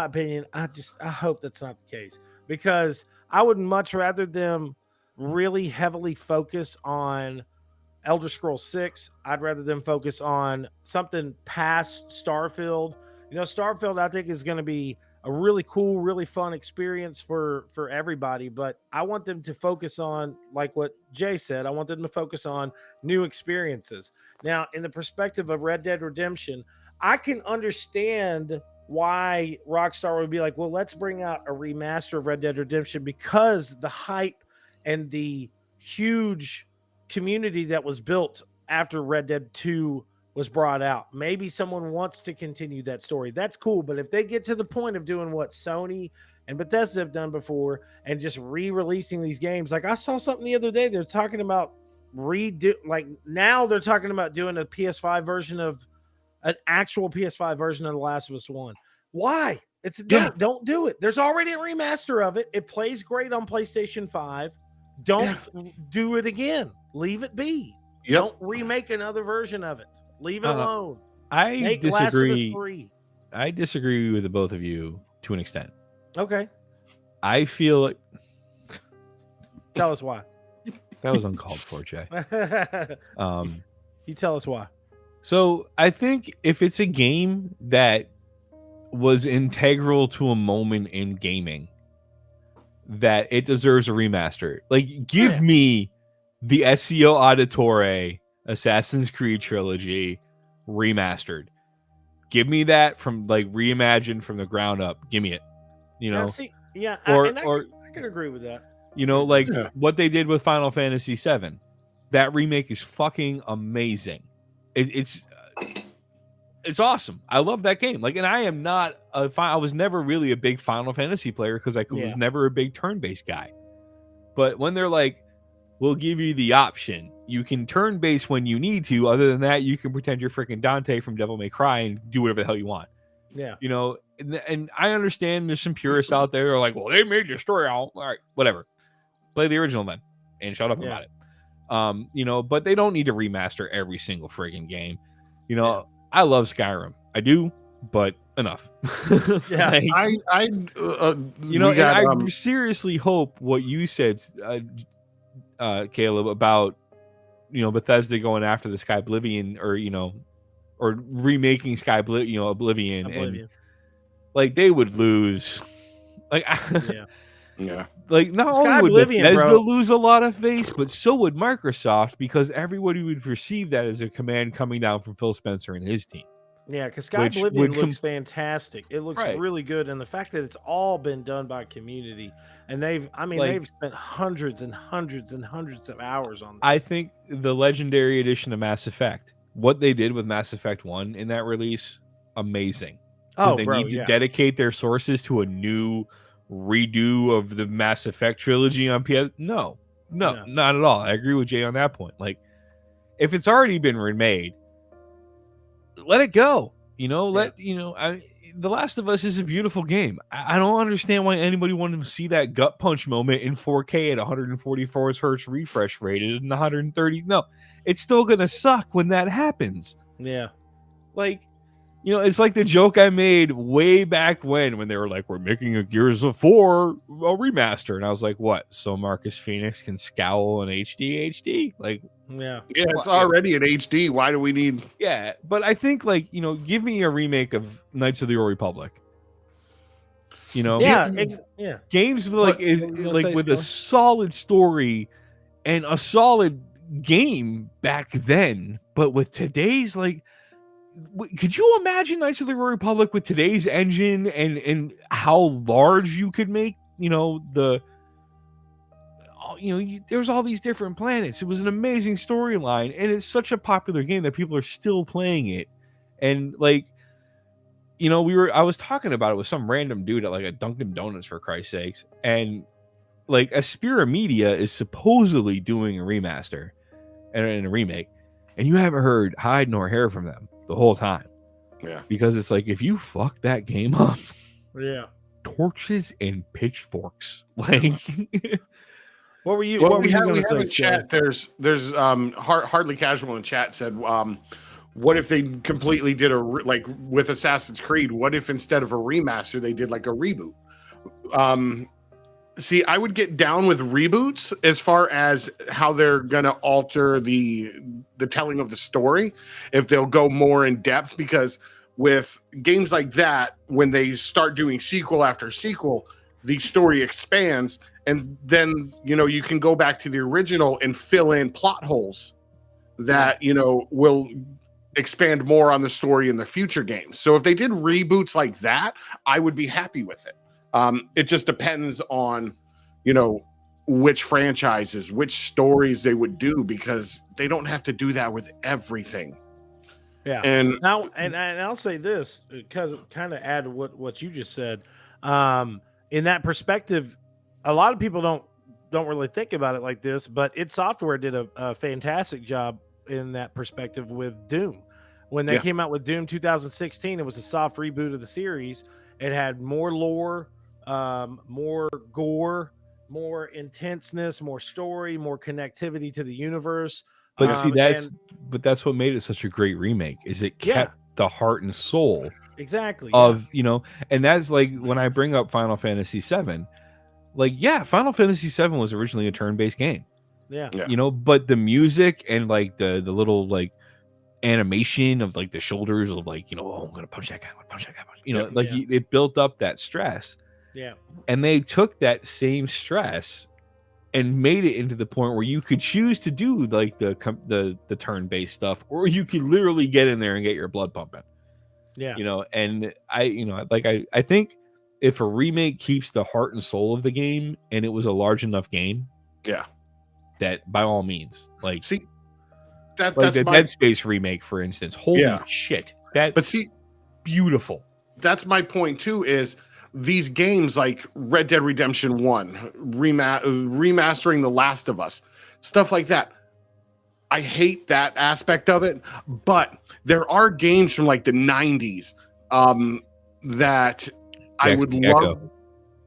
opinion, I hope that's not the case, because I would much rather them really heavily focus on Elder Scrolls 6. I'd rather them focus on something past Starfield. Starfield, I think, is going to be a really cool, really fun experience for everybody. But I want them to focus on, like what Jay said, I want them to focus on new experiences. Now, in the perspective of Red Dead Redemption, I can understand why Rockstar would be like, well, let's bring out a remaster of Red Dead Redemption, because the hype and the huge community that was built after Red Dead 2 was brought out. Maybe someone wants to continue that story. That's cool. But if they get to the point of doing what Sony and Bethesda have done before and just re-releasing these games, like I saw something the other day, they're talking about now they're talking about doing a PS5 version of an actual PS5 version of The Last of Us 1. Why? Don't do it. There's already a remaster of it. It plays great on PlayStation 5. Don't do it again. Leave it be. Yep. Don't remake another version of it. Leave it alone. I disagree. I disagree with the both of you to an extent. Okay. I feel like... Tell us why. That was uncalled for, Jay. You tell us why. So I think if it's a game that was integral to a moment in gaming, that it deserves a remaster. Like, give me the Ezio Auditore Assassin's Creed trilogy remastered. Give me that from, like, reimagined from the ground up. Give me it. You know? I can agree with that. You know, like what they did with Final Fantasy VII. That remake is fucking amazing. It's awesome. I love that game. Like, and I am not I was never really a big Final Fantasy player because I was never a big turn-based guy. But when they're like, we'll give you the option. You can turn-based when you need to. Other than that, you can pretend you're freaking Dante from Devil May Cry and do whatever the hell you want. Yeah. You know, and I understand there's some purists out there who are like, well, they made your story out. All right, whatever. Play the original then and shut up about it. You know, but they don't need to remaster every single friggin' game. You know, I love Skyrim. I do, but enough. Yeah. Like, you know, and I seriously hope what you said, Caleb, about, you know, Bethesda going after the Sky Oblivion, or, you know, or remaking Oblivion. And like they would lose. Like, yeah. Like, not only would Bethesda lose a lot of face, but so would Microsoft, because everybody would perceive that as a command coming down from Phil Spencer and his team. Yeah, because Sky Oblivion looks fantastic. It looks really good, and the fact that it's all been done by community, and they've spent hundreds and hundreds and hundreds of hours on this. I think the Legendary Edition of Mass Effect, what they did with Mass Effect 1 in that release, amazing. They need to dedicate their sources to a new redo of the Mass Effect trilogy on PS. No, not at all. I agree with Jay on that point. Like, if it's already been remade, let it go. You know, The Last of Us is a beautiful game. I don't understand why anybody wanted to see that gut punch moment in 4K at 144 hertz refresh rated and 130. No, it's still gonna suck when that happens. Yeah, like, you know, it's like the joke I made way back when they were like, we're making a Gears of 4 a remaster. And I was like, what? So Marcus Phoenix can scowl in HD? Like, yeah, it's already in HD. Why do we need... Yeah, but I think, like, you know, give me a remake of Knights of the Old Republic. You know? Games with, with a solid story and a solid game back then. But with today's, like... Could you imagine Knights of the Republic with today's engine and how large you could make, you know, there's all these different planets. It was an amazing storyline, and it's such a popular game that people are still playing it. And, like, you know, I was talking about it with some random dude at like a Dunkin' Donuts, for Christ's sakes. And like, Aspira Media is supposedly doing a remaster and a remake, and you haven't heard hide nor hair from them the whole time. Yeah. Because it's like, if you fuck that game up, torches and pitchforks. Like, what were you? Well, we have in chat. There's Hardly Casual in chat said, what if they completely did like with Assassin's Creed? What if instead of a remaster they did like a reboot? See, I would get down with reboots as far as how they're gonna alter the telling of the story, if they'll go more in depth, because with games like that, when they start doing sequel after sequel, the story expands, and then, you know, you can go back to the original and fill in plot holes that, you know, will expand more on the story in the future games. So if they did reboots like that, I would be happy with it. It just depends on, you know, which franchises, which stories they would do, because they don't have to do that with everything. Yeah. And now, and I'll say this, because kind of add what you just said. In that perspective, a lot of people don't really think about it like this, but id Software did a fantastic job in that perspective with Doom. When they came out with Doom 2016, it was a soft reboot of the series. It had more lore, more gore, more intenseness, more story, more connectivity to the universe. But see, that's what made it such a great remake. Is it kept the heart and soul of and that's like when I bring up Final Fantasy VII. Like, Final Fantasy VII was originally a turn-based game. Yeah. But the music and like the little like animation of like the shoulders of like I'm gonna punch that guy, it built up that stress. Yeah. And they took that same stress and made it into the point where you could choose to do like the turn-based stuff, or you could literally get in there and get your blood pumping. Yeah. And I think if a remake keeps the heart and soul of the game and it was a large enough game, that by all means, that's the Dead Space remake, for instance. Holy shit. Beautiful. That's my point too, is these games like Red Dead Redemption 1, remastering The Last of Us, stuff like that. I hate that aspect of it, but there are games from like the 90s that I would love.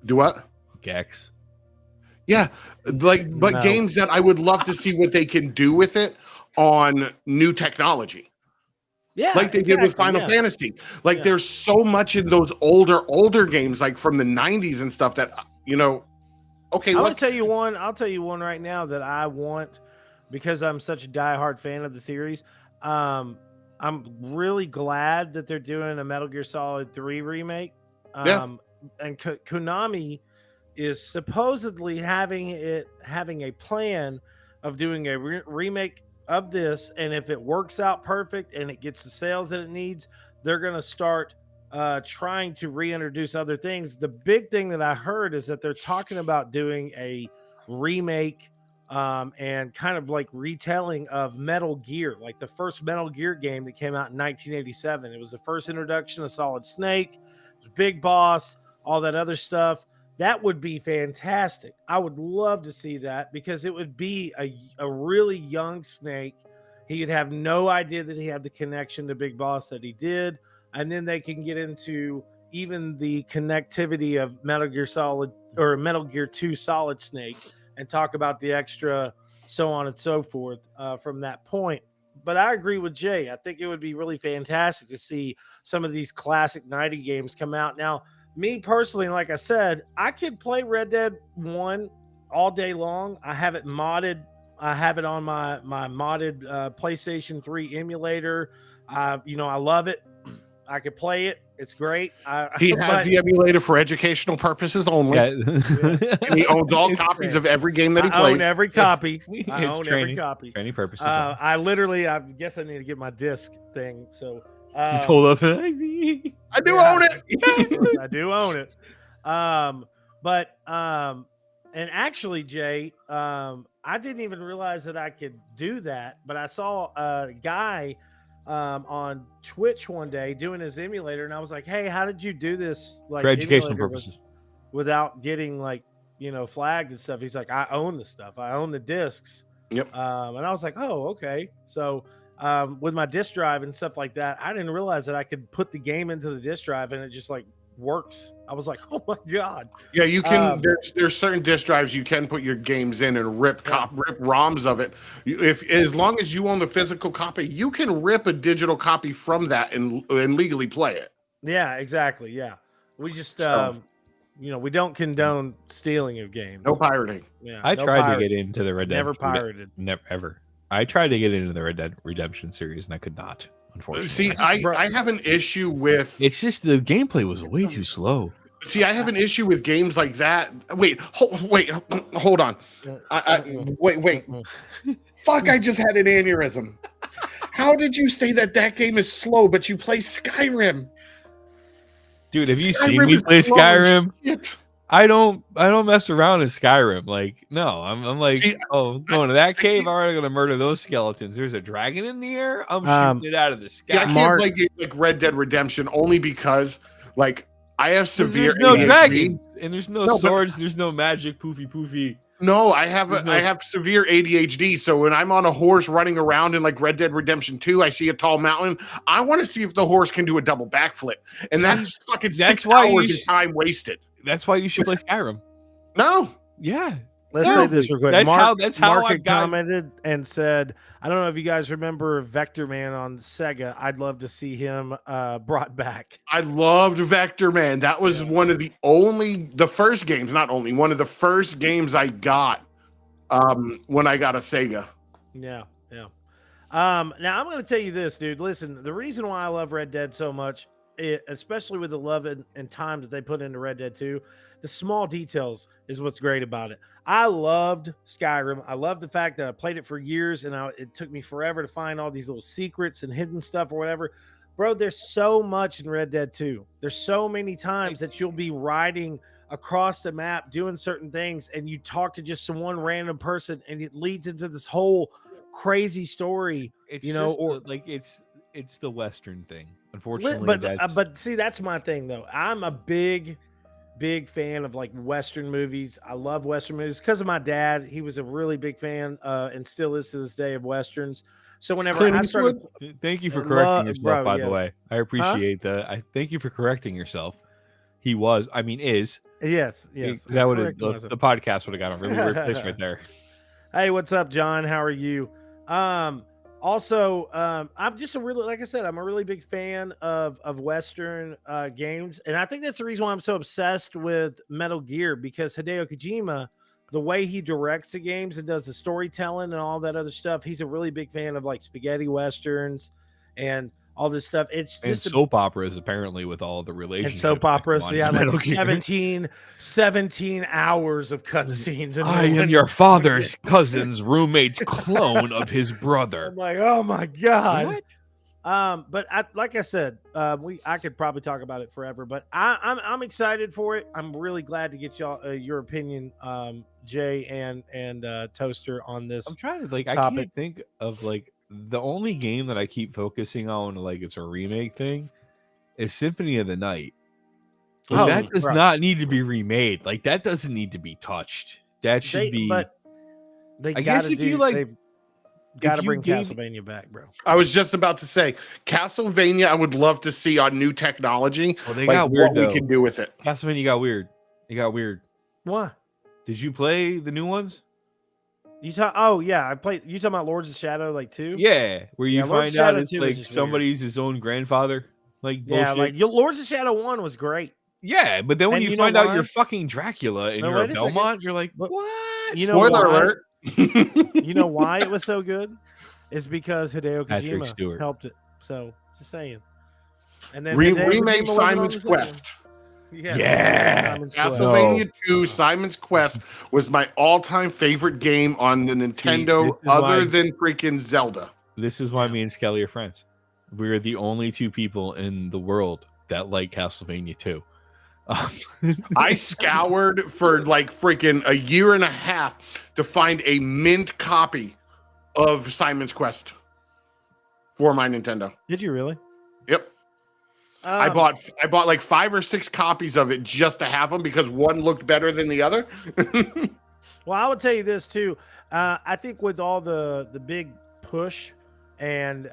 Do what? Gex. Yeah, games that I would love to see what they can do with it on new technology. Yeah, like they did with Final Fantasy. There's so much in those older games, like from the 90s and stuff that okay. I'll tell you one right now that I want, because I'm such a diehard fan of the series. I'm really glad that they're doing a Metal Gear Solid 3 remake. And Konami is supposedly having a plan of doing a remake of this, and if it works out perfect and it gets the sales that it needs, they're going to start trying to reintroduce other things. The big thing that I heard is that they're talking about doing a remake and kind of like retelling of Metal Gear, like the first Metal Gear game that came out in 1987. It was the first introduction of Solid Snake, Big Boss, all that other stuff. That would be fantastic. I would love to see that, because it would be a really young Snake. He'd have no idea that he had the connection to Big Boss that he did. And then they can get into even the connectivity of Metal Gear Solid or Metal Gear 2 Solid Snake and talk about the extra so on and so forth from that point. But I agree with Jay. I think it would be really fantastic to see some of these classic 90 games come out. Now, me personally, like I said, I could play Red Dead 1 all day long. I have it modded. I have it on my modded PlayStation 3 emulator. I love it. I could play it. It's great. He has the emulator for educational purposes only. And he owns all copies of every game that he plays. I own every copy. I own every copy. Training purposes. I guess I need to get my disc thing. So just hold up. I do own it. I do own it. And actually, Jay, I didn't even realize that I could do that, but I saw a guy on Twitch one day doing his emulator, and I was like, "Hey, how did you do this?" Like, for educational purposes, without getting flagged and stuff. He's like, "I own the stuff. I own the discs." Yep. And I was like, "Oh, okay." So with my disc drive and stuff like that, I didn't realize that I could put the game into the disc drive and it just works. I was like, "Oh my god!" Yeah, you can. There's certain disc drives you can put your games in and rip ROMs of it. As long as you own the physical copy, you can rip a digital copy from that and legally play it. Yeah, exactly. Yeah, we just we don't condone stealing of games. No pirating. Yeah, I tried to get into the Red Dead. Never pirated. Never ever. I tried to get into the Red Dead Redemption series and I could not. Unfortunately. See, I have an issue with. It's just the gameplay was way too slow. See, I have an issue with games like that. Wait, hold on. Wait. Fuck! I just had an aneurysm. How did you say that game is slow, but you play Skyrim? Dude, have you seen me play Skyrim? I don't mess around in Skyrim. No, I'm like, going to that cave. All right, I'm gonna murder those skeletons. There's a dragon in the air. I'm shooting it out of the sky. Yeah, I can't play games like Red Dead Redemption only because I have severe. There's no dragons and there's no swords. There's no magic. Poofy. No, I have severe ADHD. So when I'm on a horse running around in like Red Dead Redemption 2, I see a tall mountain. I want to see if the horse can do a double backflip, and that's fucking 6 hours of time wasted. That's why you should play Skyrim. No, yeah. Let's say this real quick. That's how Mark I had commented and said, I don't know if you guys remember Vector Man on Sega. I'd love to see him brought back. I loved Vector Man. That was one of the first games, not only one of the first games I got when I got a Sega. Yeah. Now I'm going to tell you this, dude. Listen, the reason why I love Red Dead so much, especially with the love and time that they put into Red Dead 2, the small details is what's great about it. I loved Skyrim. I love the fact that I played it for years, and it took me forever to find all these little secrets and hidden stuff or whatever. Bro, there's so much in Red Dead 2. There's so many times that you'll be riding across the map doing certain things, and you talk to just some one random person, and it leads into this whole crazy story. It's it's the Western thing, unfortunately. But see, that's my thing though. I'm a big fan of like Western movies. I love Western movies because of my dad. He was a really big fan and still is to this day of Westerns. So whenever I started, thank you for correcting yourself, by the way. I appreciate that. I thank you for correcting yourself. He was, is. Yes. That would have the podcast would have got a really weird place right there. Hey, what's up, John? How are you? Also, I'm just like I said, I'm a really big fan of Western games. And I think that's the reason why I'm so obsessed with Metal Gear, because Hideo Kojima, the way he directs the games and does the storytelling and all that other stuff, he's a really big fan of like spaghetti Westerns and all this stuff. It's just soap operas, apparently, with all the relationships. And soap operas, yeah, like 17 hours of cutscenes. I am your father's cousin's roommate's clone of his brother. I'm like, oh my god. What? But like I said, I could probably talk about it forever. But I'm excited for it. I'm really glad to get y'all your opinion, Jay and Toaster, on this. I'm trying to topic. I can't think of the only game that I keep focusing on, it's a remake thing, is Symphony of the Night. That does not need to be remade. That doesn't need to be touched. That should be. But I guess if you they've got to bring Castlevania back, bro. I was just about to say Castlevania. I would love to see on new technology. Well, they got weird. What we can do with it. Castlevania got weird. It got weird. Why? Did you play the new ones? I played. You talking about Lords of Shadow 2? Yeah, where you find out it's somebody's his own grandfather. Bullshit. Lords of Shadow 1 was great. Yeah, but then when you find out you're fucking Dracula and you're a Belmont, you're like, what? Spoiler alert. You know why it was so good? It's because Hideo Kojima helped it. So just saying. And then remake Simon's Quest. Yeah. Castlevania 2 Simon's Quest was my all-time favorite game on the Nintendo, other than freaking Zelda. This is why me and Skelly are friends. We're the only two people in the world that like Castlevania 2. I scoured for freaking a year and a half to find a mint copy of Simon's Quest for my Nintendo. Did you really? Yep. I bought 5 or 6 copies of it just to have them because one looked better than the other. Well, I would tell you this too. I think with all the big push and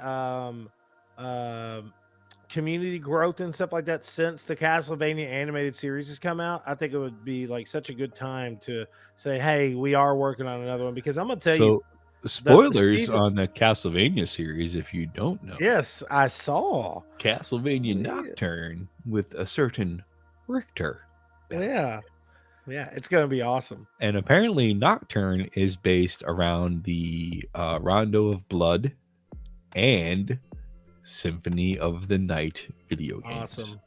community growth and stuff like that since the Castlevania animated series has come out, I think it would be such a good time to say, hey, we are working on another one, because I'm gonna tell you spoilers on the Castlevania series if you don't know. Yes, I saw Castlevania Nocturne with a certain Richter. Yeah, it's gonna be awesome. And apparently Nocturne is based around the Rondo of Blood and Symphony of the Night video games. Awesome.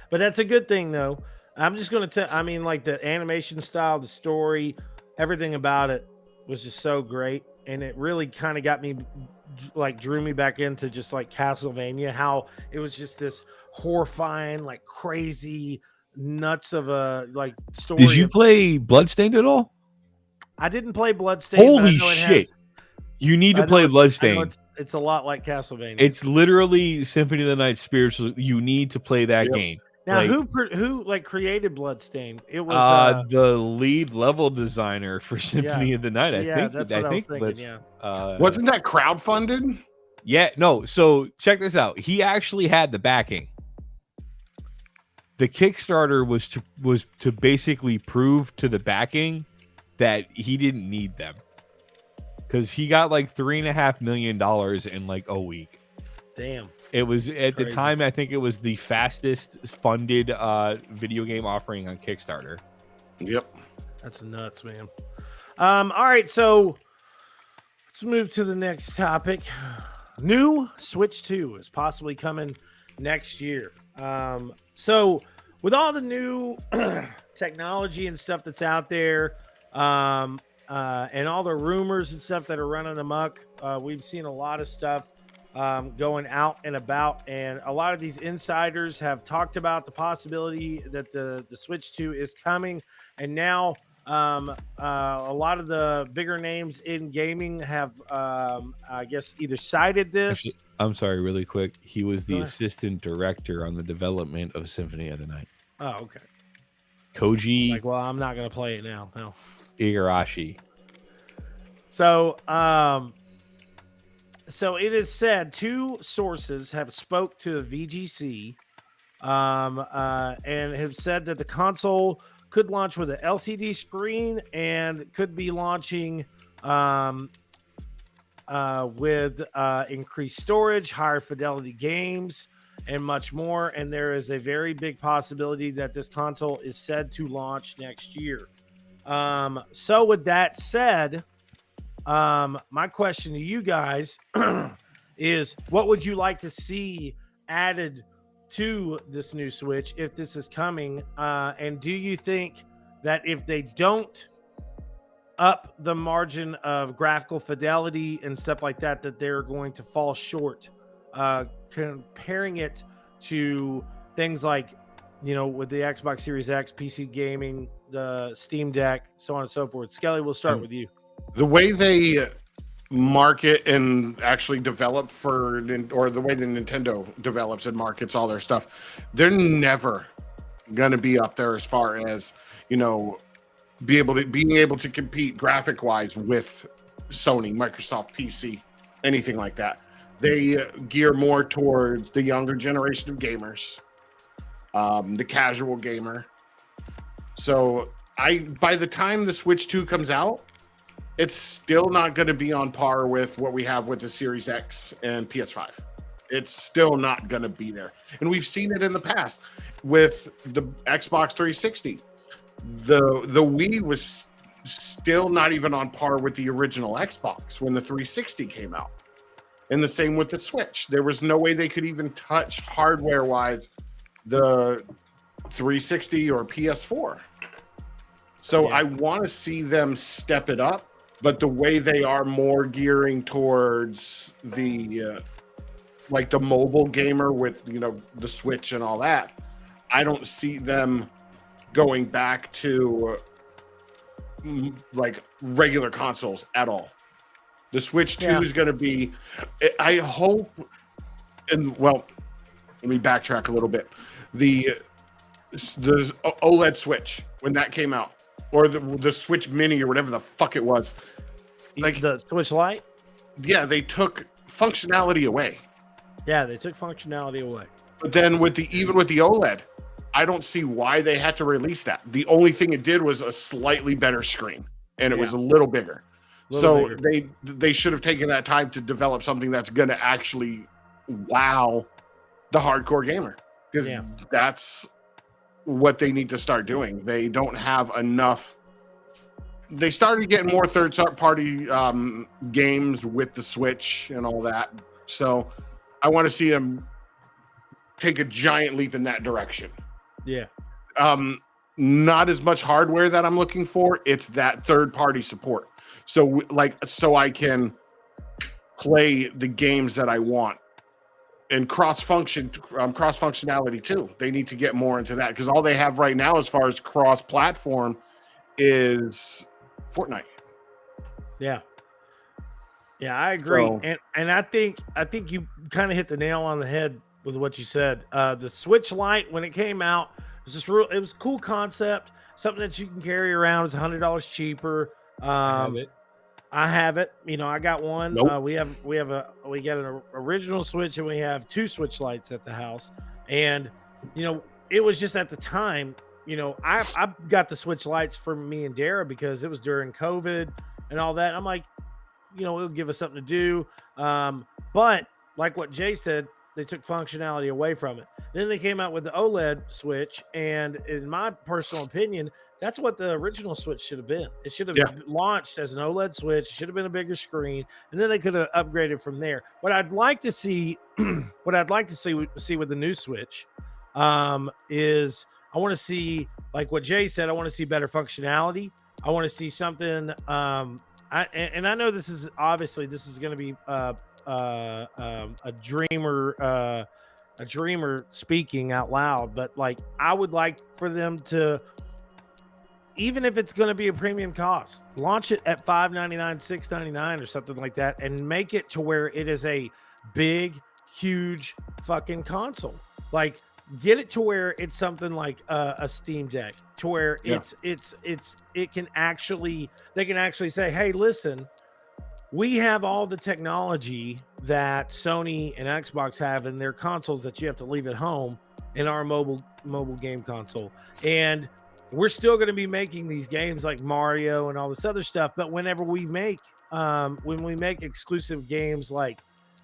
But that's a good thing though. I'm just gonna tell, the animation style, the story, everything about it was just so great. And it really kind of got me, drew me back into just Castlevania, how it was just this horrifying, crazy nuts of a story. Did you play Bloodstained at all? I didn't play Bloodstained. Holy shit. You need to play Bloodstained. It's a lot like Castlevania. It's literally Symphony of the Night spiritual. You need to play that game. Now, like, who like created Bloodstain? It was the lead level designer for Symphony of the Night. I that's what I was thinking. Wasn't that crowdfunded? Yeah, no. So check this out. He actually had the backing. The Kickstarter was to basically prove to the backing that he didn't need them, because he got like $3.5 million in like a week. Damn. It was at the time, I think it was the fastest funded video game offering on Kickstarter. Yep. That's nuts, man. All right, so let's move to the next topic. New Switch 2 is possibly coming next year. So with all the new technology and stuff that's out there, and all the rumors and stuff that are running amok, we've seen a lot of stuff going out and about, and a lot of these insiders have talked about the possibility that the Switch 2 is coming, and now a lot of the bigger names in gaming have I guess either cited this. Actually, I'm sorry, really quick. He was the assistant director on the development of Symphony of the Night. Oh, okay. Koji, like, well, I'm not gonna play it now. No. Igarashi. So so it is said 2 sources have spoke to VGC and have said that the console could launch with an LCD screen and could be launching with increased storage, higher fidelity games, and much more. And there is a very big possibility that this console is said to launch next year. So with that said, my question to you guys is, what would you like to see added to this new Switch if this is coming? And do you think that if they don't up the margin of graphical fidelity and stuff like that, that they're going to fall short, comparing it to things like, with the Xbox Series X, PC gaming, the Steam Deck, so on and so forth? Skelly, we'll start with you. The way they market and actually develop or the way the Nintendo develops and markets all their stuff, they're never going to be up there as far as, being able to compete graphic wise with Sony, Microsoft, PC, anything like that. They gear more towards the younger generation of gamers, the casual gamer. So by the time the Switch 2 comes out, it's still not going to be on par with what we have with the Series X and PS5. It's still not going to be there. And we've seen it in the past with the Xbox 360. The Wii was still not even on par with the original Xbox when the 360 came out. And the same with the Switch. There was no way they could even touch hardware-wise the 360 or PS4. So I want to see them step it up. But the way they are more gearing towards the like the mobile gamer with the Switch and all that, I don't see them going back to like regular consoles at all. The Switch 2 is going to be, I hope, and well, let me backtrack a little bit. The OLED Switch, when that came out, or the Switch Mini or whatever the fuck it was, like the Switch Lite. Yeah, they took functionality away. Yeah, they took functionality away. But then even with the OLED, I don't see why they had to release that. The only thing it did was a slightly better screen, and it was a little bigger. They should have taken that time to develop something that's going to actually wow the hardcore gamer, because that's what they need to start doing. They don't have enough. They started getting more third-party games with the Switch and all that. So I want to see them take a giant leap in that direction. Yeah. Not as much hardware that I'm looking for. It's that third-party support. So I can play the games that I want. And cross-functionality too. They need to get more into that, because all they have right now as far as cross-platform is Fortnite. Yeah, I agree. So, and I think you kind of hit the nail on the head with what you said. The Switch Lite, when it came out, it was a cool concept, something that you can carry around. It's $100 cheaper. I have it. You know, I got one. Nope. We got an original Switch, and we have 2 Switch Lites at the house. And you know, it was just at the time. You know, I got the Switch Lites for me and Dara because it was during COVID and all that. I'm like, you know, it'll give us something to do. But like what Jay said, they took functionality away from it. Then they came out with the OLED Switch, and in my personal opinion, that's what the original Switch should have been. It should have launched as an OLED Switch. It should have been a bigger screen, and then they could have upgraded from there. What I'd like to see, see with the new Switch, is I want to see, like what Jay said, I want to see better functionality. I want to see something. I know this is going to be a dreamer speaking out loud, but like I would like for them to, even if it's going to be a premium cost, launch it at $5.99, $6.99 or something like that, and make it to where it is a big, huge fucking console. Like, get it to where it's something like a Steam Deck, to where they can actually say, hey, listen, we have all the technology that Sony and Xbox have in their consoles that you have to leave at home in our mobile game console. And we're still going to be making these games like Mario and all this other stuff. But whenever we make, exclusive games like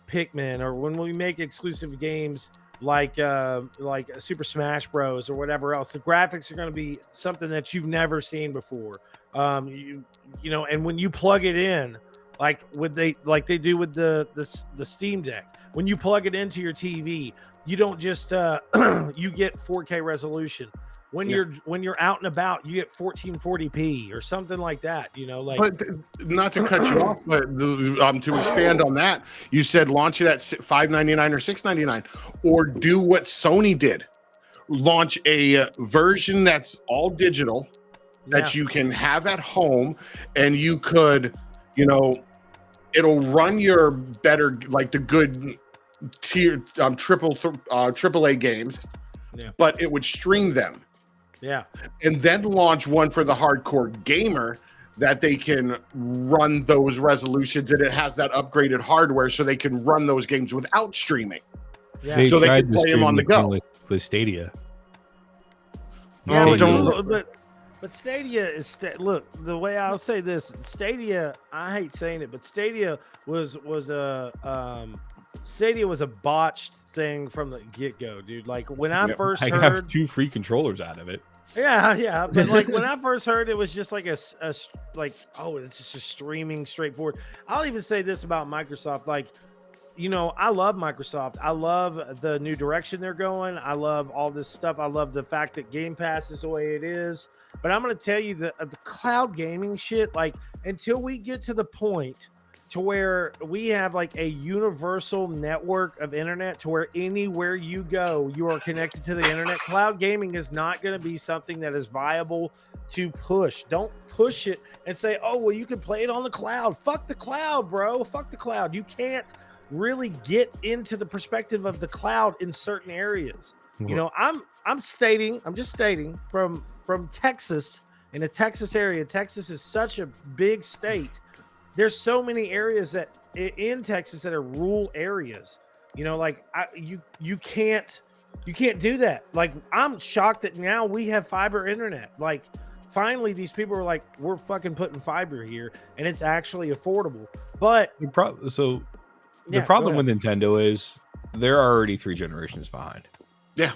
Pikmin, or when we make exclusive games like Super Smash Bros. Or whatever else, the graphics are going to be something that you've never seen before. You know, and when you plug it in, like they do with the Steam Deck, when you plug it into your TV, you don't just you get 4K resolution. When you're out and about, you get 1440p or something like that, you know, like. But not to cut you off, but to expand on that, you said launch it at $5.99 or $6.99, or do what Sony did, launch a version that's all digital that you can have at home, and you could, you know, it'll run your better, like the good tier AAA games, but it would stream them. Yeah. And then launch one for the hardcore gamer that they can run those resolutions, and it has that upgraded hardware so they can run those games without streaming. Yeah. So they can play them on the go. With Stadia. Yeah, but Stadia is look, the way I'll say this, Stadia, I hate saying it, but Stadia was a botched thing from the get-go, dude. Like when I first heard, I have 2 free controllers out of it. Yeah, but like when I first heard, it was just like it's just streaming straightforward. I'll even say this about Microsoft, like, you know, I love Microsoft. I love the new direction they're going. I love all this stuff. I love the fact that Game Pass is the way it is. But I'm going to tell you the cloud gaming shit, like until we get to the point to where we have like a universal network of internet to where anywhere you go, you are connected to the internet. Cloud gaming is not going to be something that is viable to push. Don't push it and say, oh, well, you can play it on the cloud. Fuck the cloud, bro. Fuck the cloud. You can't really get into the perspective of the cloud in certain areas. You know, I'm just stating from Texas, in the Texas area. Texas is such a big state. There's so many areas that in Texas that are rural areas, you know, like you can't do that. Like, I'm shocked that now we have fiber internet. Like, finally, these people are like, we're fucking putting fiber here, and it's actually affordable. But the problem with Nintendo is they're already 3 generations behind. Yeah.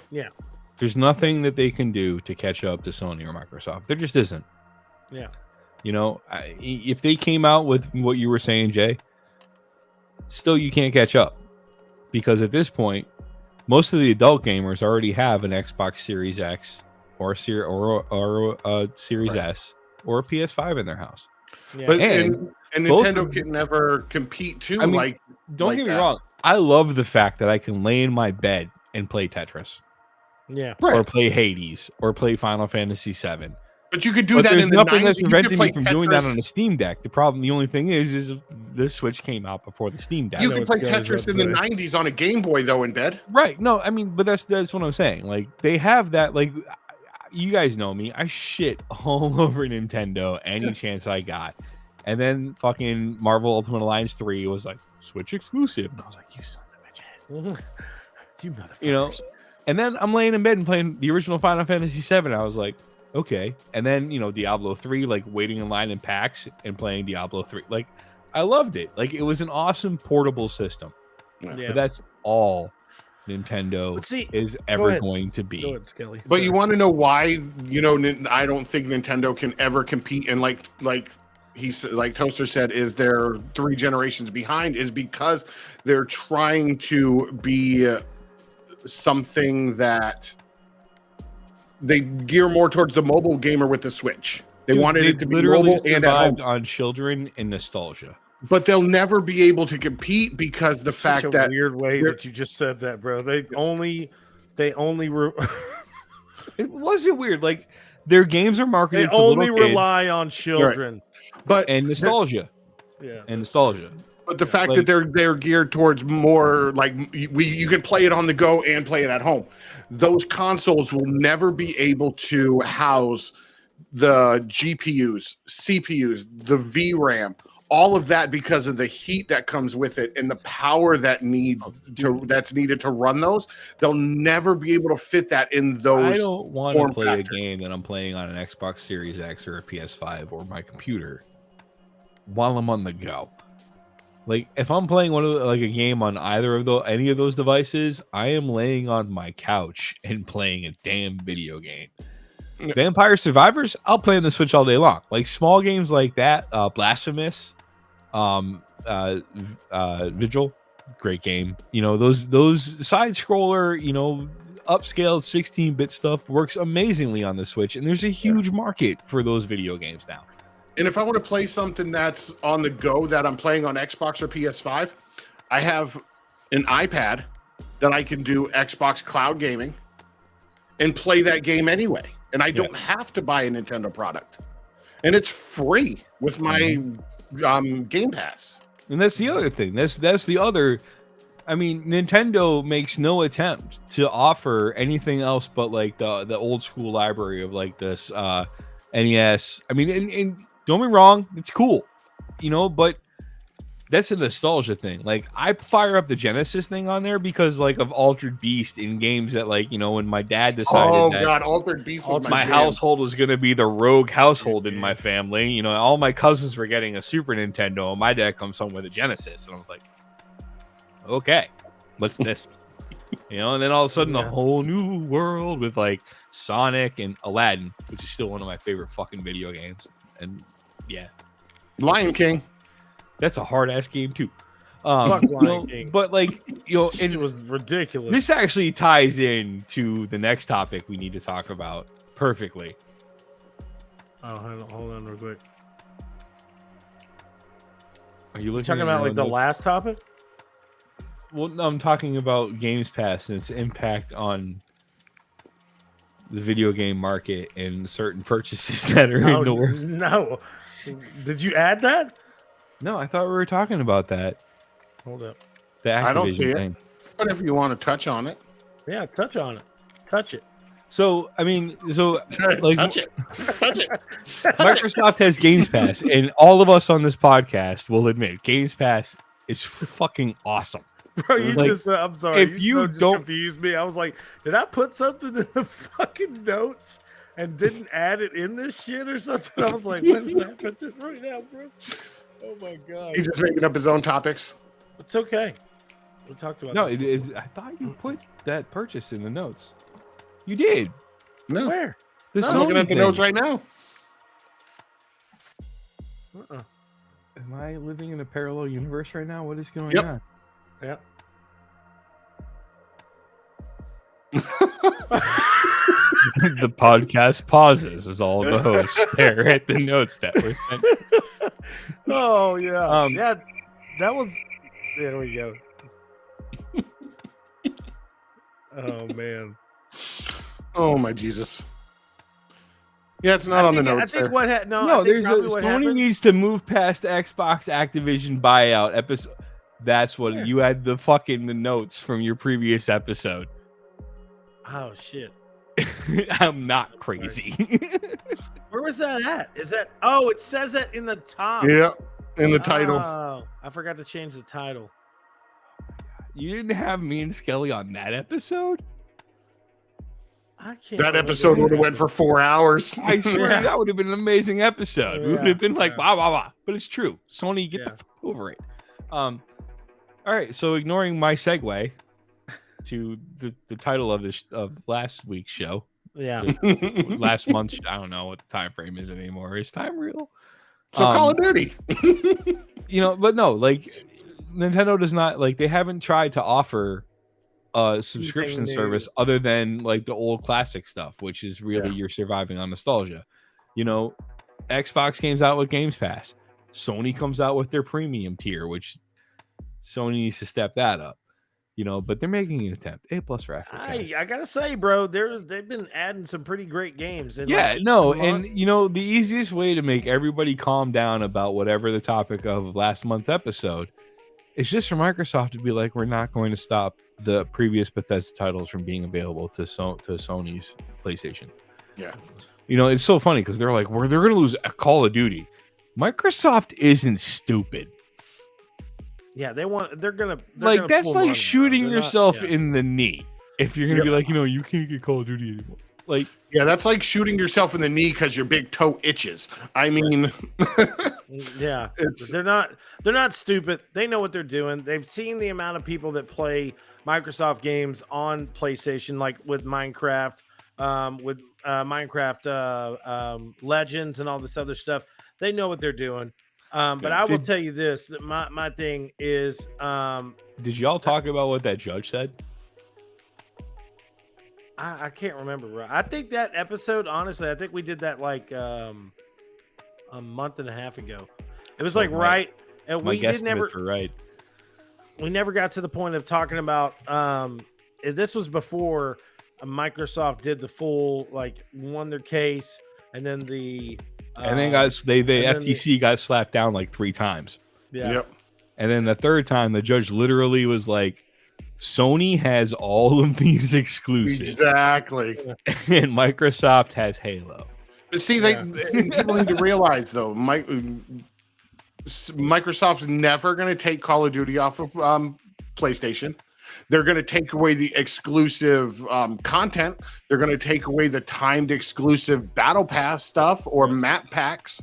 There's nothing that they can do to catch up to Sony or Microsoft. There just isn't. Yeah. You know, if they came out with what you were saying, Jay, still you can't catch up, because at this point, most of the adult gamers already have an Xbox Series X or a Series S or a PS5 in their house. Yeah. But and Nintendo can never compete too. I mean, don't get me wrong. I love the fact that I can lay in my bed and play Tetris. Yeah. Or play Hades or play Final Fantasy VII. But you could do that. There's in the nothing 90s. that's You could preventing play me from doing that Tetris. on a Steam Deck. The only thing is the Switch came out before the Steam Deck. You could play Tetris in the 90s on a Game Boy, though, in bed. Right? No, I mean, but that's what I'm saying. Like they have that. Like you guys know me, I shit all over Nintendo any chance I got, and then fucking Marvel Ultimate Alliance 3 was like Switch exclusive, and I was like, you sons of bitches, you motherfuckers. You know. And then I'm laying in bed and playing the original Final Fantasy VII. I was like, okay. And then, Diablo 3, like waiting in line in PAX and playing Diablo 3. Like, I loved it. Like, it was an awesome portable system. Yeah. But that's all Nintendo is ever going to be. Go ahead, Skelly. But you want to know why, I don't think Nintendo can ever compete. And like Toaster said, is they're 3 generations behind, is because they're trying to be something that they gear more towards the mobile gamer with the Switch. They wanted it to be mobile and at home. On children and nostalgia. But they'll never be able to compete because It's such a weird way that you just said that, bro. It wasn't weird. Like their games are marketed. They only rely on children, but and nostalgia. And nostalgia. But the fact that they're geared towards more like you can play it on the go and play it at home. Those consoles will never be able to house the GPUs, CPUs, the VRAM, all of that because of the heat that comes with it and the power that's needed to run those. They'll never be able to fit that in those. I don't want to play a game that I'm playing on an Xbox Series X or a PS5 or my computer while I'm on the go. Like if I'm playing a game on any of those devices, I am laying on my couch and playing a damn video game. Vampire Survivors, I'll play on the Switch all day long. Like small games like that, Blasphemous, Vigil, great game. Those side scroller, upscaled 16-bit stuff works amazingly on the Switch, and there's a huge market for those video games now. And if I want to play something that's on the go that I'm playing on Xbox or PS5, I have an iPad that I can do Xbox cloud gaming and play that game anyway. And I don't have to buy a Nintendo product. And it's free with my Game Pass. And that's the other thing. That's the other. I mean, Nintendo makes no attempt to offer anything else but like the old school library of like this NES. I mean, and don't be wrong, it's cool, but that's a nostalgia thing. Like I fire up the Genesis thing on there because like of Altered Beast in games that like, when my dad decided Altered Beast was my household was going to be the rogue household in my family. All my cousins were getting a Super Nintendo and my dad comes home with a Genesis. And I was like, okay, what's this? And then all of a sudden a whole new world with like Sonic and Aladdin, which is still one of my favorite fucking video games. And Lion King. That's a hard ass game too. Fuck Lion King. But like, it was ridiculous. This actually ties in to the next topic we need to talk about perfectly. Oh, hold on real quick. Are you talking about like the last topic? Well, no, I'm talking about Games Pass and its impact on the video game market and certain purchases that are in the world. No. Did you add that? No, I thought we were talking about that. Hold up. The Activision I don't see it. thing. Whatever you want to touch on it. Yeah, touch on it. Touch it. So, I mean, like, touch it. Touch it. Microsoft has Games Pass, and all of us on this podcast will admit Games Pass is fucking awesome. Bro, you like, just I'm sorry. If you don't confuse me, I was like, did I put something in the fucking notes and didn't add it in this shit or something? I was like, what is happening right now, bro? Oh my god. He's just making up his own topics. It's okay. We talked about no, it is. I thought you put that purchase in the notes. You did. No. Where? I'm looking at the notes right now. Am I living in a parallel universe right now? What is going on? Yeah. The podcast pauses as all the hosts stare at the notes that were sent. Oh yeah. Yeah, that was. There we go. Oh man. Oh my Jesus. Yeah, it's not on the notes. I think what no, there's Sony needs to move past Xbox Activision buyout episode. That's what you had the notes from your previous episode. Oh shit. I'm not crazy. Where was that at? Is that? Oh, it says it in the top. Yeah, in the title. Oh, I forgot to change the title. You didn't have me and Skelly on that episode? I can't. That episode would have went for 4 hours. I swear that would have been an amazing episode. We would have been like, wow, wow, wow. But it's true. Sony, get the fuck over it. All right, so ignoring my segue to the title of last week's show. Yeah. Last month's, I don't know what the time frame is anymore. Is time real? So Call of Duty. But no, like Nintendo does not, like, they haven't tried to offer a subscription service other than like the old classic stuff, which is really you're surviving on nostalgia. Xbox comes out with Games Pass. Sony comes out with their premium tier, which Sony needs to step that up. But they're making an attempt. A+ for effort. I gotta say, bro, they've been adding some pretty great games. And the easiest way to make everybody calm down about whatever the topic of last month's episode is just for Microsoft to be like, we're not going to stop the previous Bethesda titles from being available to Sony's PlayStation. Yeah. It's so funny because they're like, they're going to lose a Call of Duty. Microsoft isn't stupid. Yeah, they're gonna that's like shooting yourself in the knee if you're gonna be like, you can't get Call of Duty anymore. Like, yeah, that's like shooting yourself in the knee because your big toe itches. I mean, yeah, they're not stupid. They know what they're doing. They've seen the amount of people that play Microsoft games on PlayStation, like with Minecraft, Legends and all this other stuff. They know what they're doing. But I will tell you this, that my thing is... did y'all talk about what that judge said? I can't remember. Bro. I think that episode, honestly, I think we did that like a month and a half ago. It was right. And we never got to the point of talking about... this was before Microsoft did the full, won their case, and then the... and then the FTC got slapped down like 3 times. Yeah. Yep. And then the third time, the judge literally was like, Sony has all of these exclusives. Exactly. And Microsoft has Halo. But see, people need to realize, though, Microsoft's never going to take Call of Duty off of PlayStation. They're going to take away the exclusive content. They're going to take away the timed exclusive Battle Pass stuff or map packs.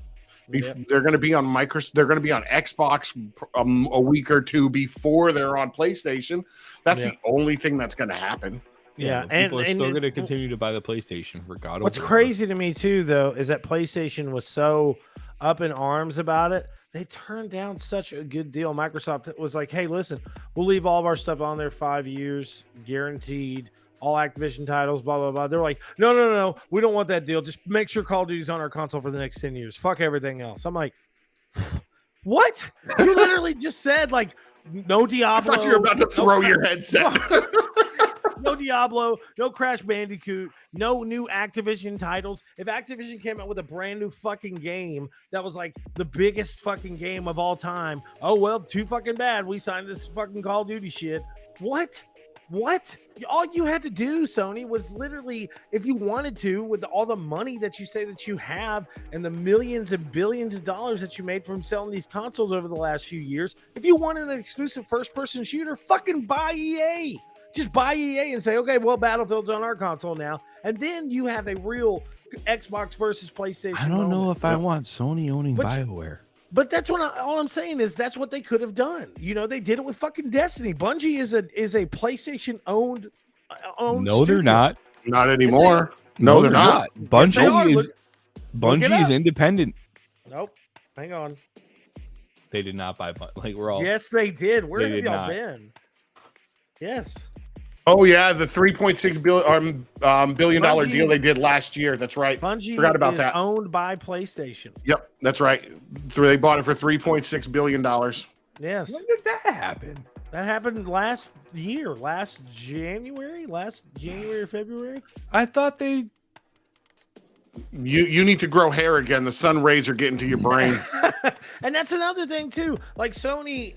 They're going to be on They're going to be on Xbox a week or two before they're on PlayStation. That's the only thing that's going to happen. Yeah, people are still going to continue to buy the PlayStation for God. What's crazy to me too, though, is that PlayStation was so up in arms about it. They turned down such a good deal. Microsoft was like, hey, listen, we'll leave all of our stuff on there 5 years, guaranteed, all Activision titles, blah, blah, blah. They're like, no, we don't want that deal. Just make sure Call of Duty's on our console for the next 10 years. Fuck everything else. I'm like, what? You literally just said, no Diablo. I thought you were about to throw your headset. No Diablo, no Crash Bandicoot, no new Activision titles. If Activision came out with a brand new fucking game that was like the biggest fucking game of all time, oh, well, too fucking bad. We signed this fucking Call of Duty shit. What? All you had to do, Sony, was literally, if you wanted to, with all the money that you say that you have and the millions and billions of dollars that you made from selling these consoles over the last few years, if you wanted an exclusive first-person shooter, fucking buy EA. Just buy EA and say, okay, well, Battlefield's on our console now. And then you have a real Xbox versus PlayStation. I don't know if I want Sony owning BioWare. But that's what all I'm saying is that's what they could have done. They did it with fucking Destiny. Bungie is a PlayStation owned No, studio. they're not. Not anymore. No, they're not. Bungie is independent. Nope. Hang on. They did not buy we're all. Yes, they did. Where have y'all been? Yes. Oh yeah, the $3.6 billion deal they did last year. That's right. Bungie forgot about that. Owned by PlayStation. Yep, that's right. They bought it for $3.6 billion. Yes. When did that happen? That happened last year, last January, February. I thought they. You need to grow hair again. The sun rays are getting to your brain. And that's another thing too. Like Sony,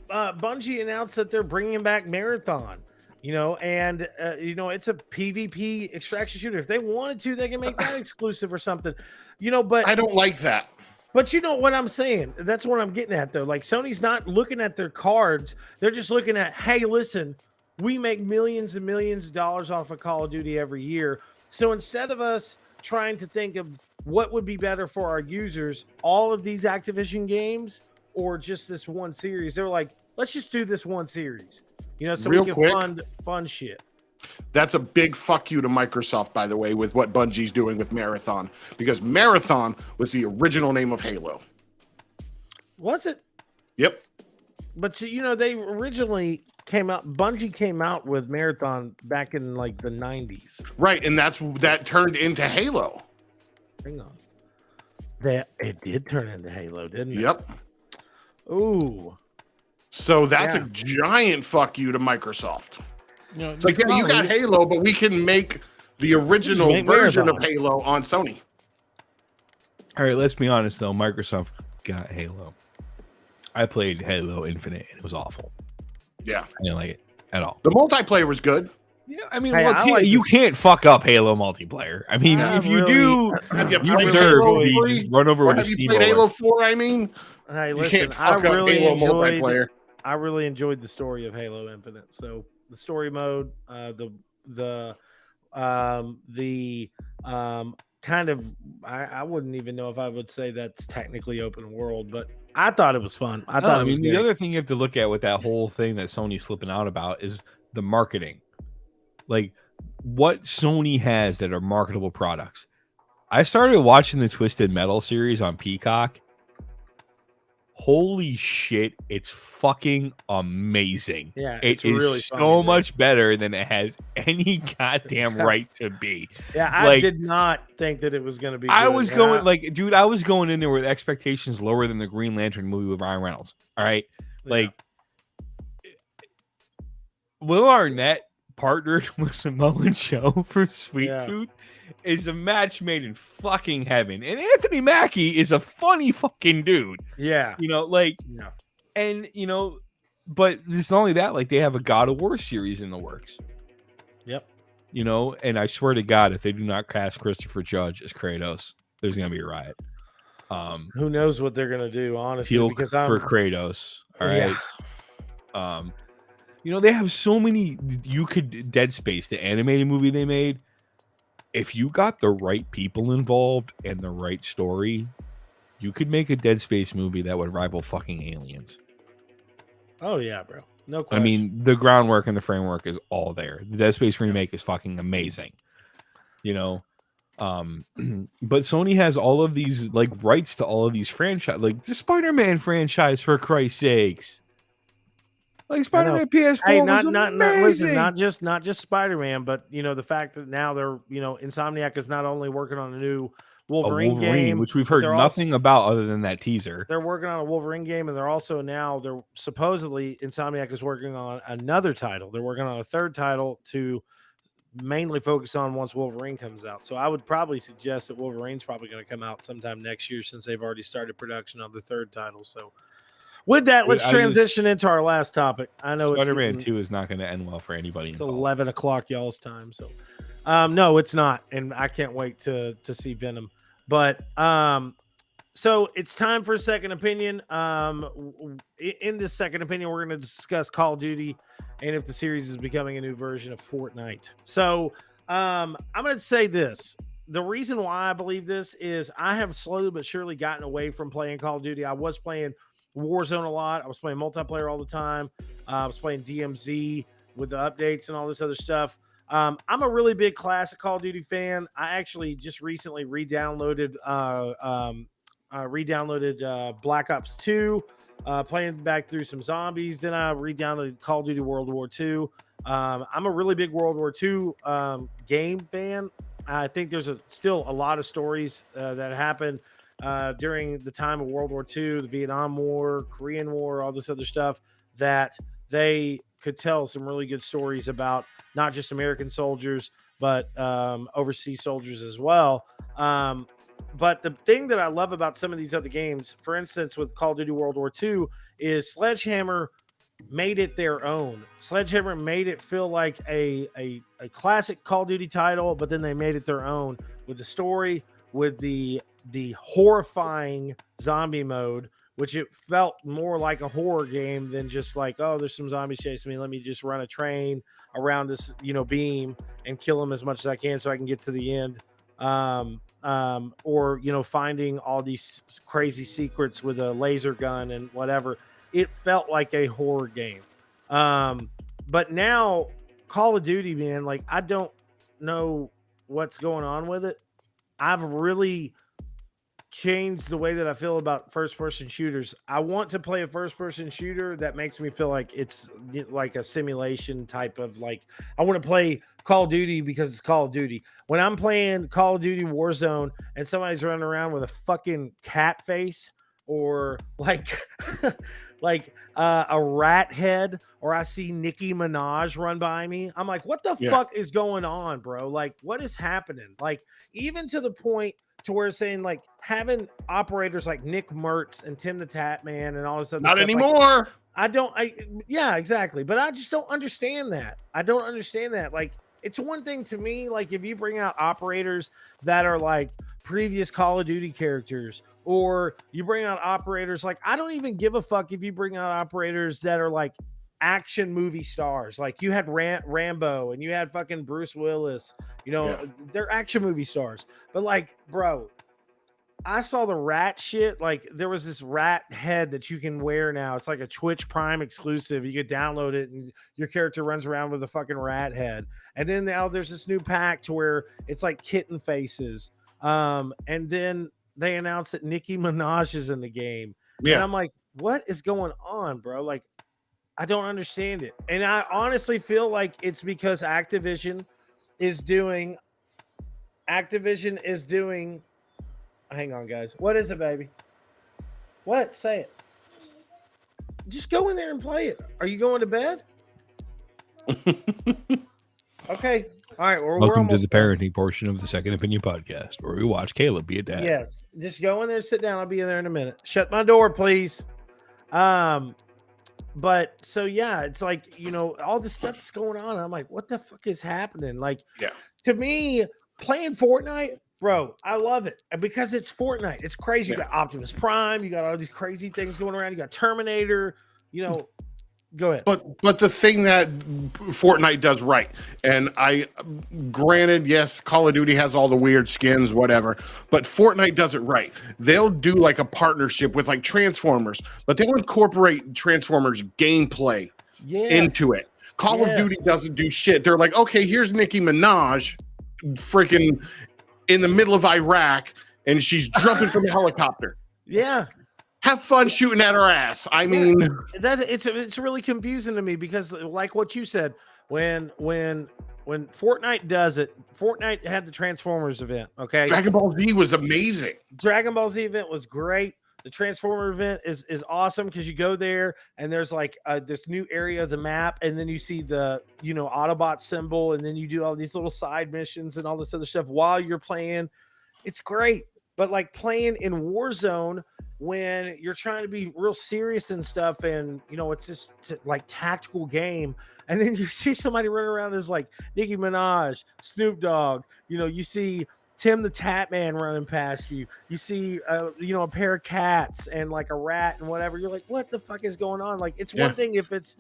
Bungie announced that they're bringing back Marathon. And it's a PvP extraction shooter. If they wanted to, they can make that exclusive or something. But I don't like that. But you know what I'm saying? That's what I'm getting at, though. Like, Sony's not looking at their cards. They're just looking at, hey, listen, we make millions and millions of dollars off of Call of Duty every year. So instead of us trying to think of what would be better for our users, all of these Activision games or just this one series, they're like, let's just do this one series, so Real we can quick, fun shit. That's a big fuck you to Microsoft, by the way, with what Bungie's doing with Marathon, because Marathon was the original name of Halo. Was it? Yep. But they originally Bungie came out with Marathon back in like the 90s. Right, and that turned into Halo. Hang on. It did turn into Halo, didn't it? Yep. Ooh. So that's a giant fuck you to Microsoft. It's like, you got Halo, but we can make the original version of Halo on Sony. All right, let's be honest, though. Microsoft got Halo. I played Halo Infinite, and it was awful. Yeah. I didn't like it at all. The multiplayer was good. Yeah, I mean, you can't fuck up Halo multiplayer. I mean, if you do, you deserve to just run over with a steamroller. Have you played Halo 4, I mean? Hey, listen, you can't fuck up Halo multiplayer. I really enjoyed the story of Halo Infinite. So the story mode, kind of, I wouldn't even know if I would say that's technically open world, but I thought it was fun. I mean, the other thing you have to look at with that whole thing that Sony's slipping out about is the marketing. Like, what Sony has that are marketable products. I started watching the Twisted Metal series on Peacock. Holy shit, it's fucking amazing. Yeah, it's really so much better than it has any goddamn right to be. Yeah, I did not think that it was going to be good. I was going in there with expectations lower than the Green Lantern movie with Ryan Reynolds. All right? Will Arnett partnered with Samoa Joe for Sweet Tooth is a match made in fucking heaven. And Anthony Mackie is a funny fucking dude. Yeah. And, but it's not only that, like, they have a God of War series in the works. Yep. And I swear to God, if they do not cast Christopher Judge as Kratos, there's going to be a riot. Who knows what they're going to do, honestly, because for Kratos. All right. They have so many. Dead Space, the animated movie they made. If you got the right people involved and the right story, you could make a Dead Space movie that would rival fucking Aliens. Oh yeah, bro. No question. I mean, the groundwork and the framework is all there. The Dead Space remake is fucking amazing. But Sony has all of these like rights to all of these franchise, like the Spider-Man franchise, for Christ's sakes. Like Spider-Man PS4 was amazing. not just Spider-Man, but the fact that now they're Insomniac is not only working on a new Wolverine game, which we've heard nothing about other than that teaser. They're working on a Wolverine game, and they're supposedly Insomniac is working on another title. They're working on a third title to mainly focus on once Wolverine comes out. So I would probably suggest that Wolverine's probably going to come out sometime next year, since they've already started production on the third title. So with that, let's transition into our last topic. I know Spider-Man 2 is not going to end well for anybody. It's 11 o'clock y'all's time. So no, it's not. And I can't wait to see Venom. But so it's time for a second opinion. In this second opinion, we're going to discuss Call of Duty and if the series is becoming a new version of Fortnite. So I'm going to say this. The reason why I believe this is I have slowly but surely gotten away from playing Call of Duty. I was playing Warzone a lot. I was playing multiplayer all the time. I was playing DMZ with the updates and all this other stuff. I'm a really big classic Call of Duty fan. I actually just recently re-downloaded Black Ops 2, playing back through some zombies. Then I re-downloaded Call of Duty World War II. I'm a really big World War II game fan. I think there's still a lot of stories that happened during the time of World War II, the Vietnam War, Korean War, all this other stuff, that they could tell some really good stories about not just American soldiers, but overseas soldiers as well. But the thing that I love about some of these other games, for instance, with Call of Duty World War II, is Sledgehammer made it their own. Sledgehammer made it feel like a classic Call of Duty title, but then they made it their own with the story, with the horrifying zombie mode, which it felt more like a horror game than just like, oh, there's some zombies chasing me. Let me just run a train around this, beam and kill them as much as I can so I can get to the end. Or finding all these crazy secrets with a laser gun and whatever. It felt like a horror game. But now Call of Duty, man, like I don't know what's going on with it. I've really changed the way that I feel about first-person shooters. I want to play a first-person shooter that makes me feel like it's like a simulation type of like, I want to play Call of Duty because it's Call of Duty. When I'm playing Call of Duty Warzone and somebody's running around with a fucking cat face or like like a rat head, or I see Nicki Minaj run by me, I'm like, what the fuck is going on, bro? Like, what is happening? Like, even to the point to where it's saying like having operators like Nick Mertz and Tim the Tat Man and all this other not stuff, anymore. Like, yeah, exactly. But I just don't understand that. I don't understand that. Like, it's one thing to me, like if you bring out operators that are like previous Call of Duty characters, or you bring out operators like, I don't even give a fuck if you bring out operators that are like action movie stars. Like you had Rambo and you had fucking Bruce Willis, they're action movie stars. But like, bro, I saw the rat shit. Like there was this rat head that you can wear now. It's like a Twitch Prime exclusive. You could download it and your character runs around with a fucking rat head. And then now there's this new pack to where it's like kitten faces. And then they announced that Nicki Minaj is in the game. Yeah. And I'm like, what is going on, bro? Like, I don't understand it. And I honestly feel like it's because Activision is doing, hang on, guys. What is it, baby? What? Say it. Just go in there and play it. Are you going to bed? Okay. All right. Welcome to the parenting portion of the Second Opinion podcast, where we watch Caleb be a dad. Yes. Just go in there, sit down. I'll be in there in a minute. Shut my door, please. But so yeah, it's like, all this stuff that's going on. I'm like, what the fuck is happening? Like, to me, playing Fortnite, bro, I love it because it's Fortnite. It's crazy. You got Optimus Prime, you got all these crazy things going around. You got Terminator, Go ahead. But the thing that Fortnite does right, and granted, yes, Call of Duty has all the weird skins, whatever, but Fortnite does it right. They'll do like a partnership with like Transformers, but they'll incorporate Transformers gameplay into it. Call of Duty doesn't do shit. They're like, okay, here's Nicki Minaj freaking in the middle of Iraq, and she's jumping from a helicopter. Yeah. Have fun shooting at her ass. I mean, it's really confusing to me because, like what you said, when Fortnite does it, Fortnite had the Transformers event. Okay, Dragon Ball Z was amazing. Dragon Ball Z event was great. The Transformer event is awesome because you go there and there's like this new area of the map, and then you see the Autobot symbol, and then you do all these little side missions and all this other stuff while you're playing. It's great, but like playing in Warzone, when you're trying to be real serious and stuff, and it's just like tactical game, and then you see somebody running around as like Nicki Minaj, Snoop Dogg, you see Tim the Tat Man running past you, you see a pair of cats and like a rat and whatever. You're like, what the fuck is going on? Like, it's one thing if it's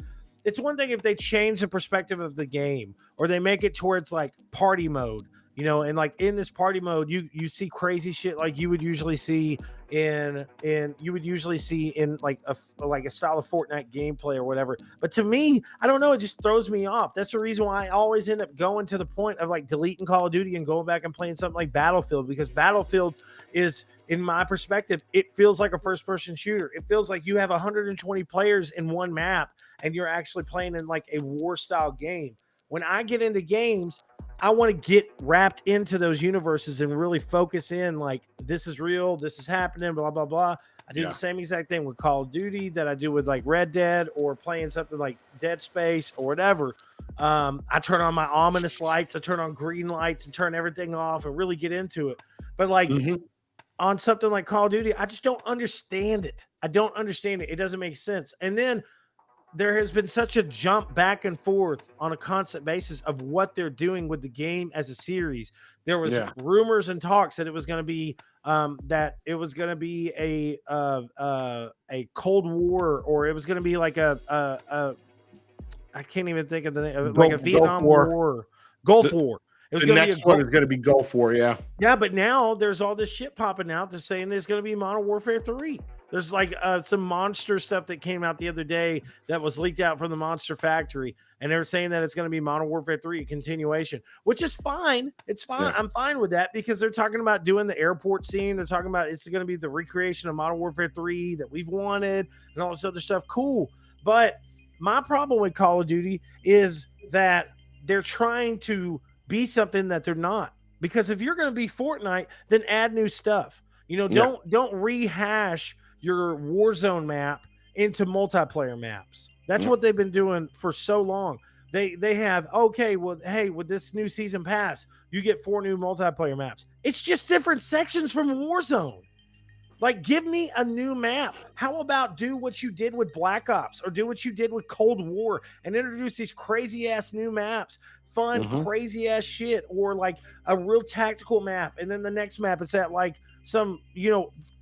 one thing if they change the perspective of the game, or they make it towards like party mode, and like in this party mode, you see crazy shit like you would usually see in like a style of Fortnite gameplay or whatever. But to me, I don't know, it just throws me off. That's the reason why I always end up going to the point of like deleting Call of Duty and going back and playing something like Battlefield, because Battlefield is, in my perspective, it feels like a first-person shooter. It feels like you have 120 players in one map and you're actually playing in like a war-style game. When I get into games, I want to get wrapped into those universes and really focus in like, this is real, this is happening, blah, blah, blah. I do the same exact thing with Call of Duty that I do with like Red Dead, or playing something like Dead Space or whatever. I turn on my ominous lights, I turn on green lights and turn everything off and really get into it. But like on something like Call of Duty, I just don't understand it. I don't understand it. It doesn't make sense. And then there has been such a jump back and forth on a constant basis of what they're doing with the game as a series. There was rumors and talks that it was going to be a Cold War, or it was going to be like a I can't even think of the name, like a Vietnam War, Gulf War. It was the next one is going to be Gulf War, yeah. Yeah, but now there's all this shit popping out. They're saying there's going to be Modern Warfare 3. There's like some monster stuff that came out the other day that was leaked out from the Monster Factory, and they're saying that it's going to be Modern Warfare 3, a continuation, which is fine. It's fine. Yeah. I'm fine with that because they're talking about doing the airport scene. They're talking about it's going to be the recreation of Modern Warfare 3 that we've wanted and all this other stuff. Cool. But my problem with Call of Duty is that they're trying to be something that they're not. Because if you're going to be Fortnite, then add new stuff. You know, don't rehash your Warzone map into multiplayer maps. That's what they've been doing for so long. They have, okay, well, hey, with this new season pass, you get 4 new multiplayer maps. It's just different sections from Warzone. Like, give me a new map. How about do what you did with Black Ops or do what you did with Cold War and introduce these crazy-ass new maps, fun, crazy-ass shit, or like a real tactical map. And then the next map is at like some,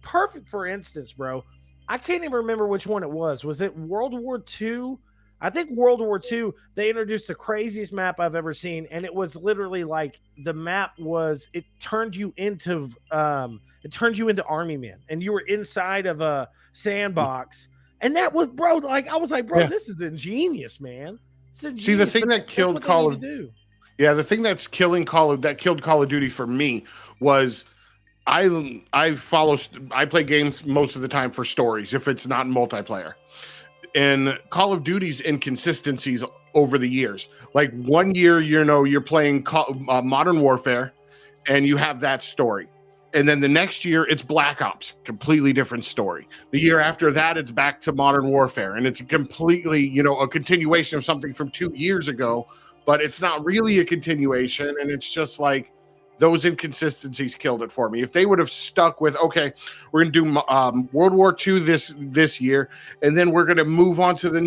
perfect, for instance, bro. I can't even remember which one it was. Was it World War II? I think World War II, they introduced the craziest map I've ever seen. And it was literally like the map was, it turned you into army men, and you were inside of a sandbox. And that was, bro, like, I was like, bro, this is ingenious, man. It's ingenious. See, the thing that killed Call of Duty. Yeah, the thing that's killed Call of Duty for me was I play games most of the time for stories if it's not multiplayer. And Call of Duty's inconsistencies over the years. Like 1 year, you're playing Modern Warfare and you have that story. And then the next year it's Black Ops, completely different story. The year after that, it's back to Modern Warfare. And it's completely, a continuation of something from 2 years ago, but it's not really a continuation. And it's just like, those inconsistencies killed it for me. If they would have stuck with, okay, we're going to do World War II this year, and then we're going to move on to the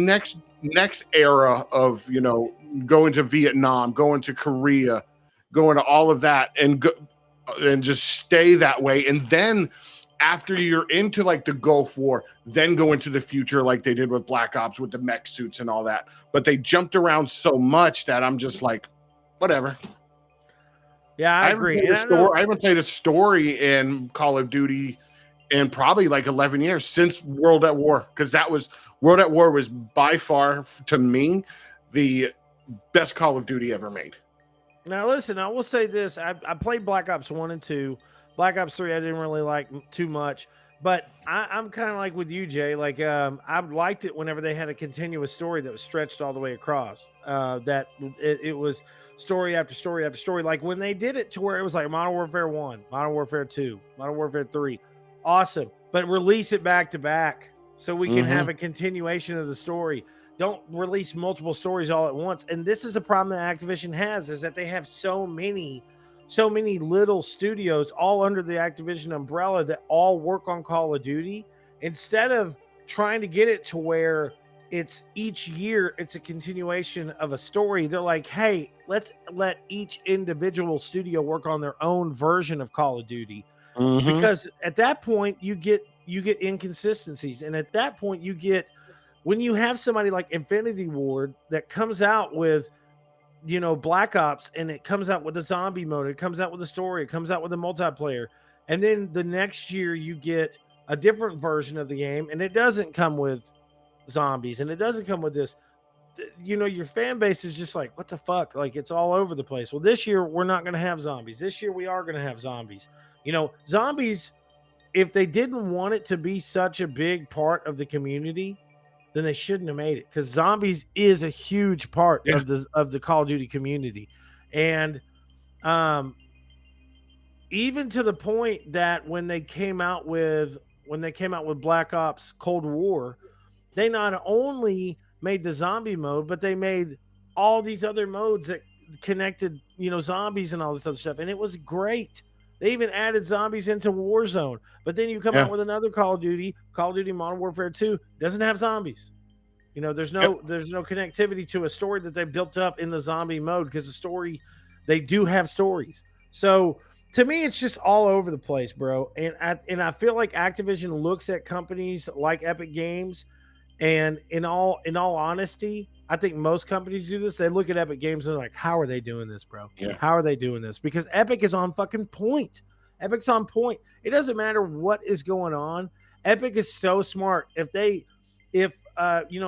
next era of, going to Vietnam, going to Korea, going to all of that, and just stay that way. And then after you're into like the Gulf War, then go into the future like they did with Black Ops with the mech suits and all that. But they jumped around so much that I'm just like, whatever. Yeah, I agree. I haven't played a story in Call of Duty in probably like 11 years since World at War, because World at War was by far, to me, the best Call of Duty ever made. Now, listen, I will say this. I played Black Ops 1 and 2. Black Ops 3 I didn't really like too much. But I'm kind of like with you, Jay. Like, I liked it whenever they had a continuous story that was stretched all the way across. That it was story after story after story. Like when they did it to where it was like Modern Warfare 1, Modern Warfare 2, Modern Warfare 3. Awesome. But release it back to back so we can have a continuation of the story. Don't release multiple stories all at once. And this is a problem that Activision has, is that they have so many little studios all under the Activision umbrella that all work on Call of Duty. Instead of trying to get it to where it's each year, it's a continuation of a story, they're like, hey, let's let each individual studio work on their own version of Call of Duty. Because at that point you get inconsistencies. And at that point you get, when you have somebody like Infinity Ward that comes out with, Black Ops, and it comes out with a zombie mode, it comes out with a story, it comes out with a multiplayer, and then the next year you get a different version of the game and it doesn't come with zombies and it doesn't come with this, your fan base is just like, what the fuck? Like, it's all over the place. Well, this year we're not going to have zombies. This year we are going to have zombies. Zombies, if they didn't want it to be such a big part of the community, then they shouldn't have made it, because zombies is a huge part of the Call of Duty community. And even to the point that when they came out with Black Ops Cold War, they not only made the zombie mode, but they made all these other modes that connected, zombies and all this other stuff. And it was great. They even added zombies into Warzone. But then you come out with another Call of Duty Modern Warfare 2, doesn't have zombies. You know, there's no connectivity to a story that they built up in the zombie mode, because the story, they do have stories. So to me, it's just all over the place, bro. And I feel like Activision looks at companies like Epic Games, and in all honesty, I think most companies do this. They look at Epic Games and they're like, how are they doing this, bro? Yeah. How are they doing this? Because Epic is on fucking point. Epic's on point. It doesn't matter what is going on. Epic is so smart. If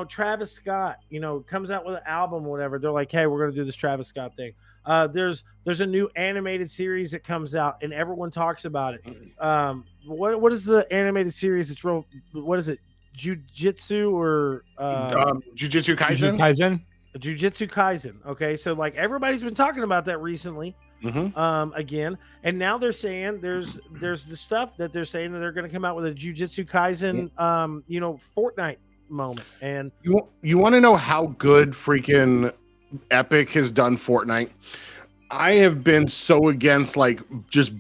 Travis Scott, comes out with an album or whatever, they're like, hey, we're going to do this Travis Scott thing. There's a new animated series that comes out and everyone talks about it. What is the animated series that's real? What is it? Jujutsu or Jujutsu Kaisen? Jujutsu Kaisen. Okay, so like everybody's been talking about that recently. Again, and now they're saying there's the stuff that they're saying that they're going to come out with a Jujutsu Kaisen Fortnite moment. And you want to know how good freaking Epic has done Fortnite? I have been so against like just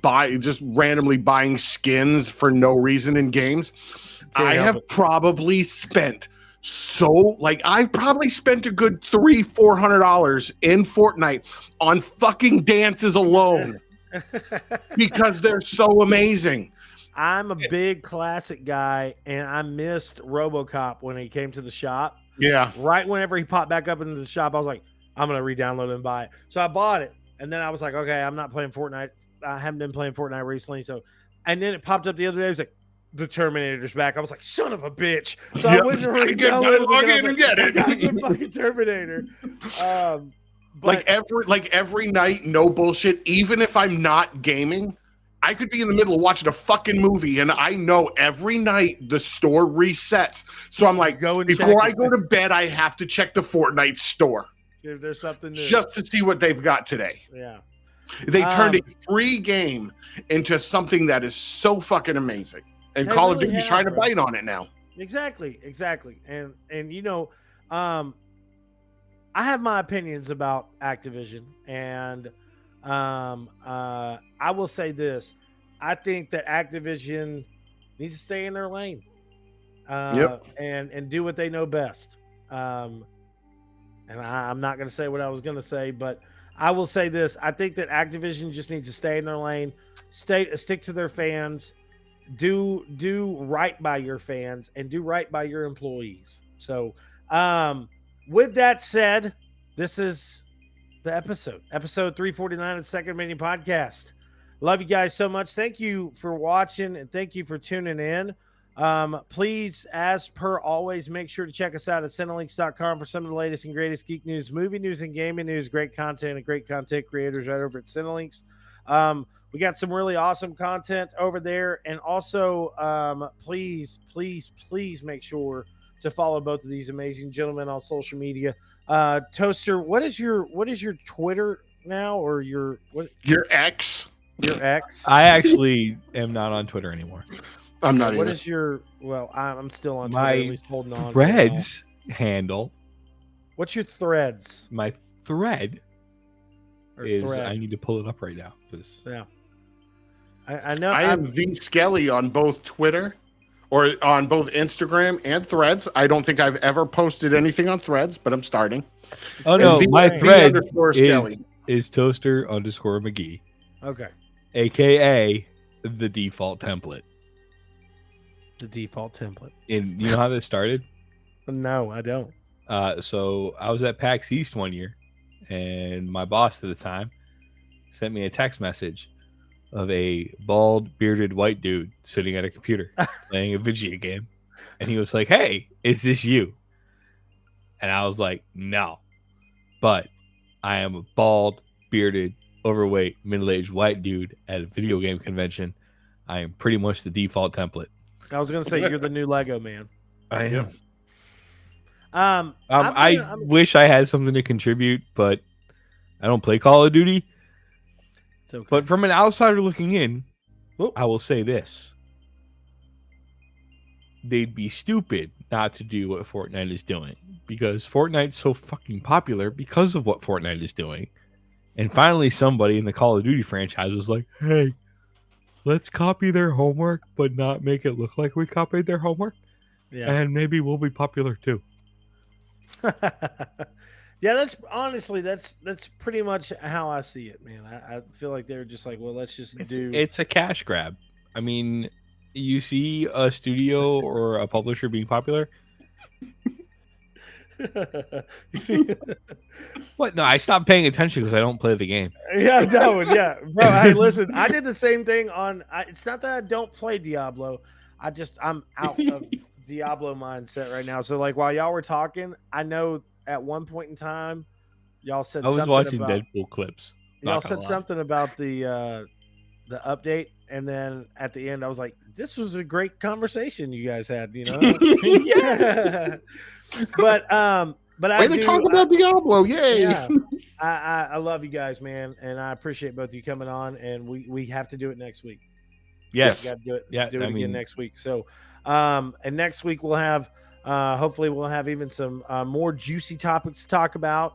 randomly buying skins for no reason in games. I have probably spent I've probably spent a good $300-$400 in Fortnite on fucking dances alone because they're so amazing. I'm a big classic guy, and I missed RoboCop when he came to the shop. Yeah. Right whenever he popped back up into the shop, I was like, I'm going to re-download it and buy it. So I bought it, and then I was like, okay, I'm not playing Fortnite. I haven't been playing Fortnite recently. And then it popped up the other day. It was like, the Terminator's back. I was like, son of a bitch. So I went to log in and get it. The fucking Terminator. Like every night, no bullshit. Even if I'm not gaming, I could be in the middle of watching a fucking movie, and I know every night the store resets. So I'm like, before I go to bed, I have to check the Fortnite store. See if there's something new. Just to see what they've got today. Yeah. They turned a free game into something that is so fucking amazing. And Call of Duty's trying to bite on it now. Exactly. And I have my opinions about Activision, and I will say this. I think that Activision needs to stay in their lane. And do what they know best. And I'm not going to say what I was going to say, but I will say this. I think that Activision just needs to stay in their lane, stick to their fans, do right by your fans, and do right by your employees. So with that said, this is the episode 349 of the Second Opinion Podcast. Love you guys so much. Thank you for watching, and thank you for tuning in. Please, as per always, make sure to check us out at Cinelinks.com for some of the latest and greatest geek news, movie news, and gaming news. Great content and great content creators right over at Cinelinks. We got some really awesome content over there. And also, please make sure to follow both of these amazing gentlemen on social media. Toaster, what is your Twitter now, or your X? Your X? I actually am not on Twitter anymore. I'm not. What either. is your? Well, I'm still on Twitter. My at least holding on. Threads handle. What's your Threads? My thread is. Thread. I need to pull it up right now. Yeah. I know. I am the Skelly on both Twitter, or on both Instagram and Threads. I don't think I've ever posted anything on Threads, but I'm starting. Oh no, my Threads is Toaster_McGee. Okay. AKA the default template. The default template. And you know how this started? No, I don't. So I was at PAX East one year, and my boss at the time sent me a text message of a bald, bearded white dude sitting at a computer playing a video game. And he was like, "Hey, is this you?" And I was like, "No, but I am a bald, bearded, overweight, middle-aged white dude at a video game convention. I am pretty much the default template." I was going to say, you're the new Lego man. I am. I wish I had something to contribute, but I don't play Call of Duty. It's okay. But from an outsider looking in, I will say this. They'd be stupid not to do what Fortnite is doing, because Fortnite's so fucking popular because of what Fortnite is doing. And finally, somebody in the Call of Duty franchise was like, "Hey, let's copy their homework, but not make it look like we copied their homework. Yeah. And maybe we'll be popular too. Yeah, that's honestly that's pretty much how I see it, man. I feel like they're just like, well, let's just do. It's a cash grab. I mean, you see a studio or a publisher being popular. You see, What? No, I stopped paying attention because I don't play the game. yeah, no, yeah, bro. Hey, listen, I did the same thing on. It's not that I don't play Diablo. I'm out of Diablo mindset right now. So like while y'all were talking, I know at one point in time, y'all said I was something watching about, Deadpool clips. y'all said something about the update, and then at the end, I was like, "This was a great conversation you guys had," you know? Yeah. But I Way to talk about Diablo, yay! Yeah, I love you guys, man, and I appreciate both of you coming on, and we have to do it next week. Yes. We got to do it. Yeah, do it again next week. So, and next week we'll have, hopefully we'll have even some more juicy topics to talk about.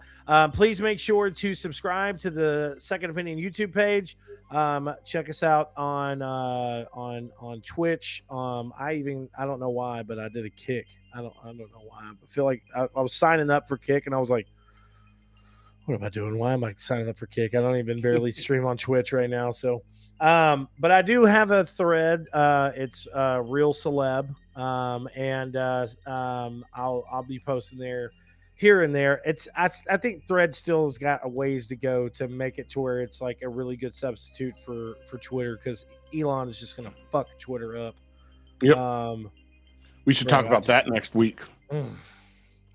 Please make sure to subscribe to the Second Opinion YouTube page. Check us out on Twitch. I don't know why, but I did a Kick. I don't know why. I feel like I was signing up for Kick, and I was like, what am I doing? Why am I signing up for Kick? I don't even barely stream on Twitch right now. So, but I do have a thread. It's Real Celeb, and I'll be posting there here and there. I think Thread still has got a ways to go to make it to where it's like a really good substitute for Twitter, because Elon is just gonna fuck Twitter up. Yep. We should talk about that next week.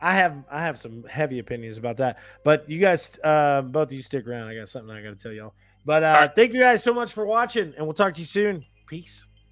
I have some heavy opinions about that, but you guys, both of you stick around. I got something I got to tell y'all. But thank you guys so much for watching, and we'll talk to you soon. Peace.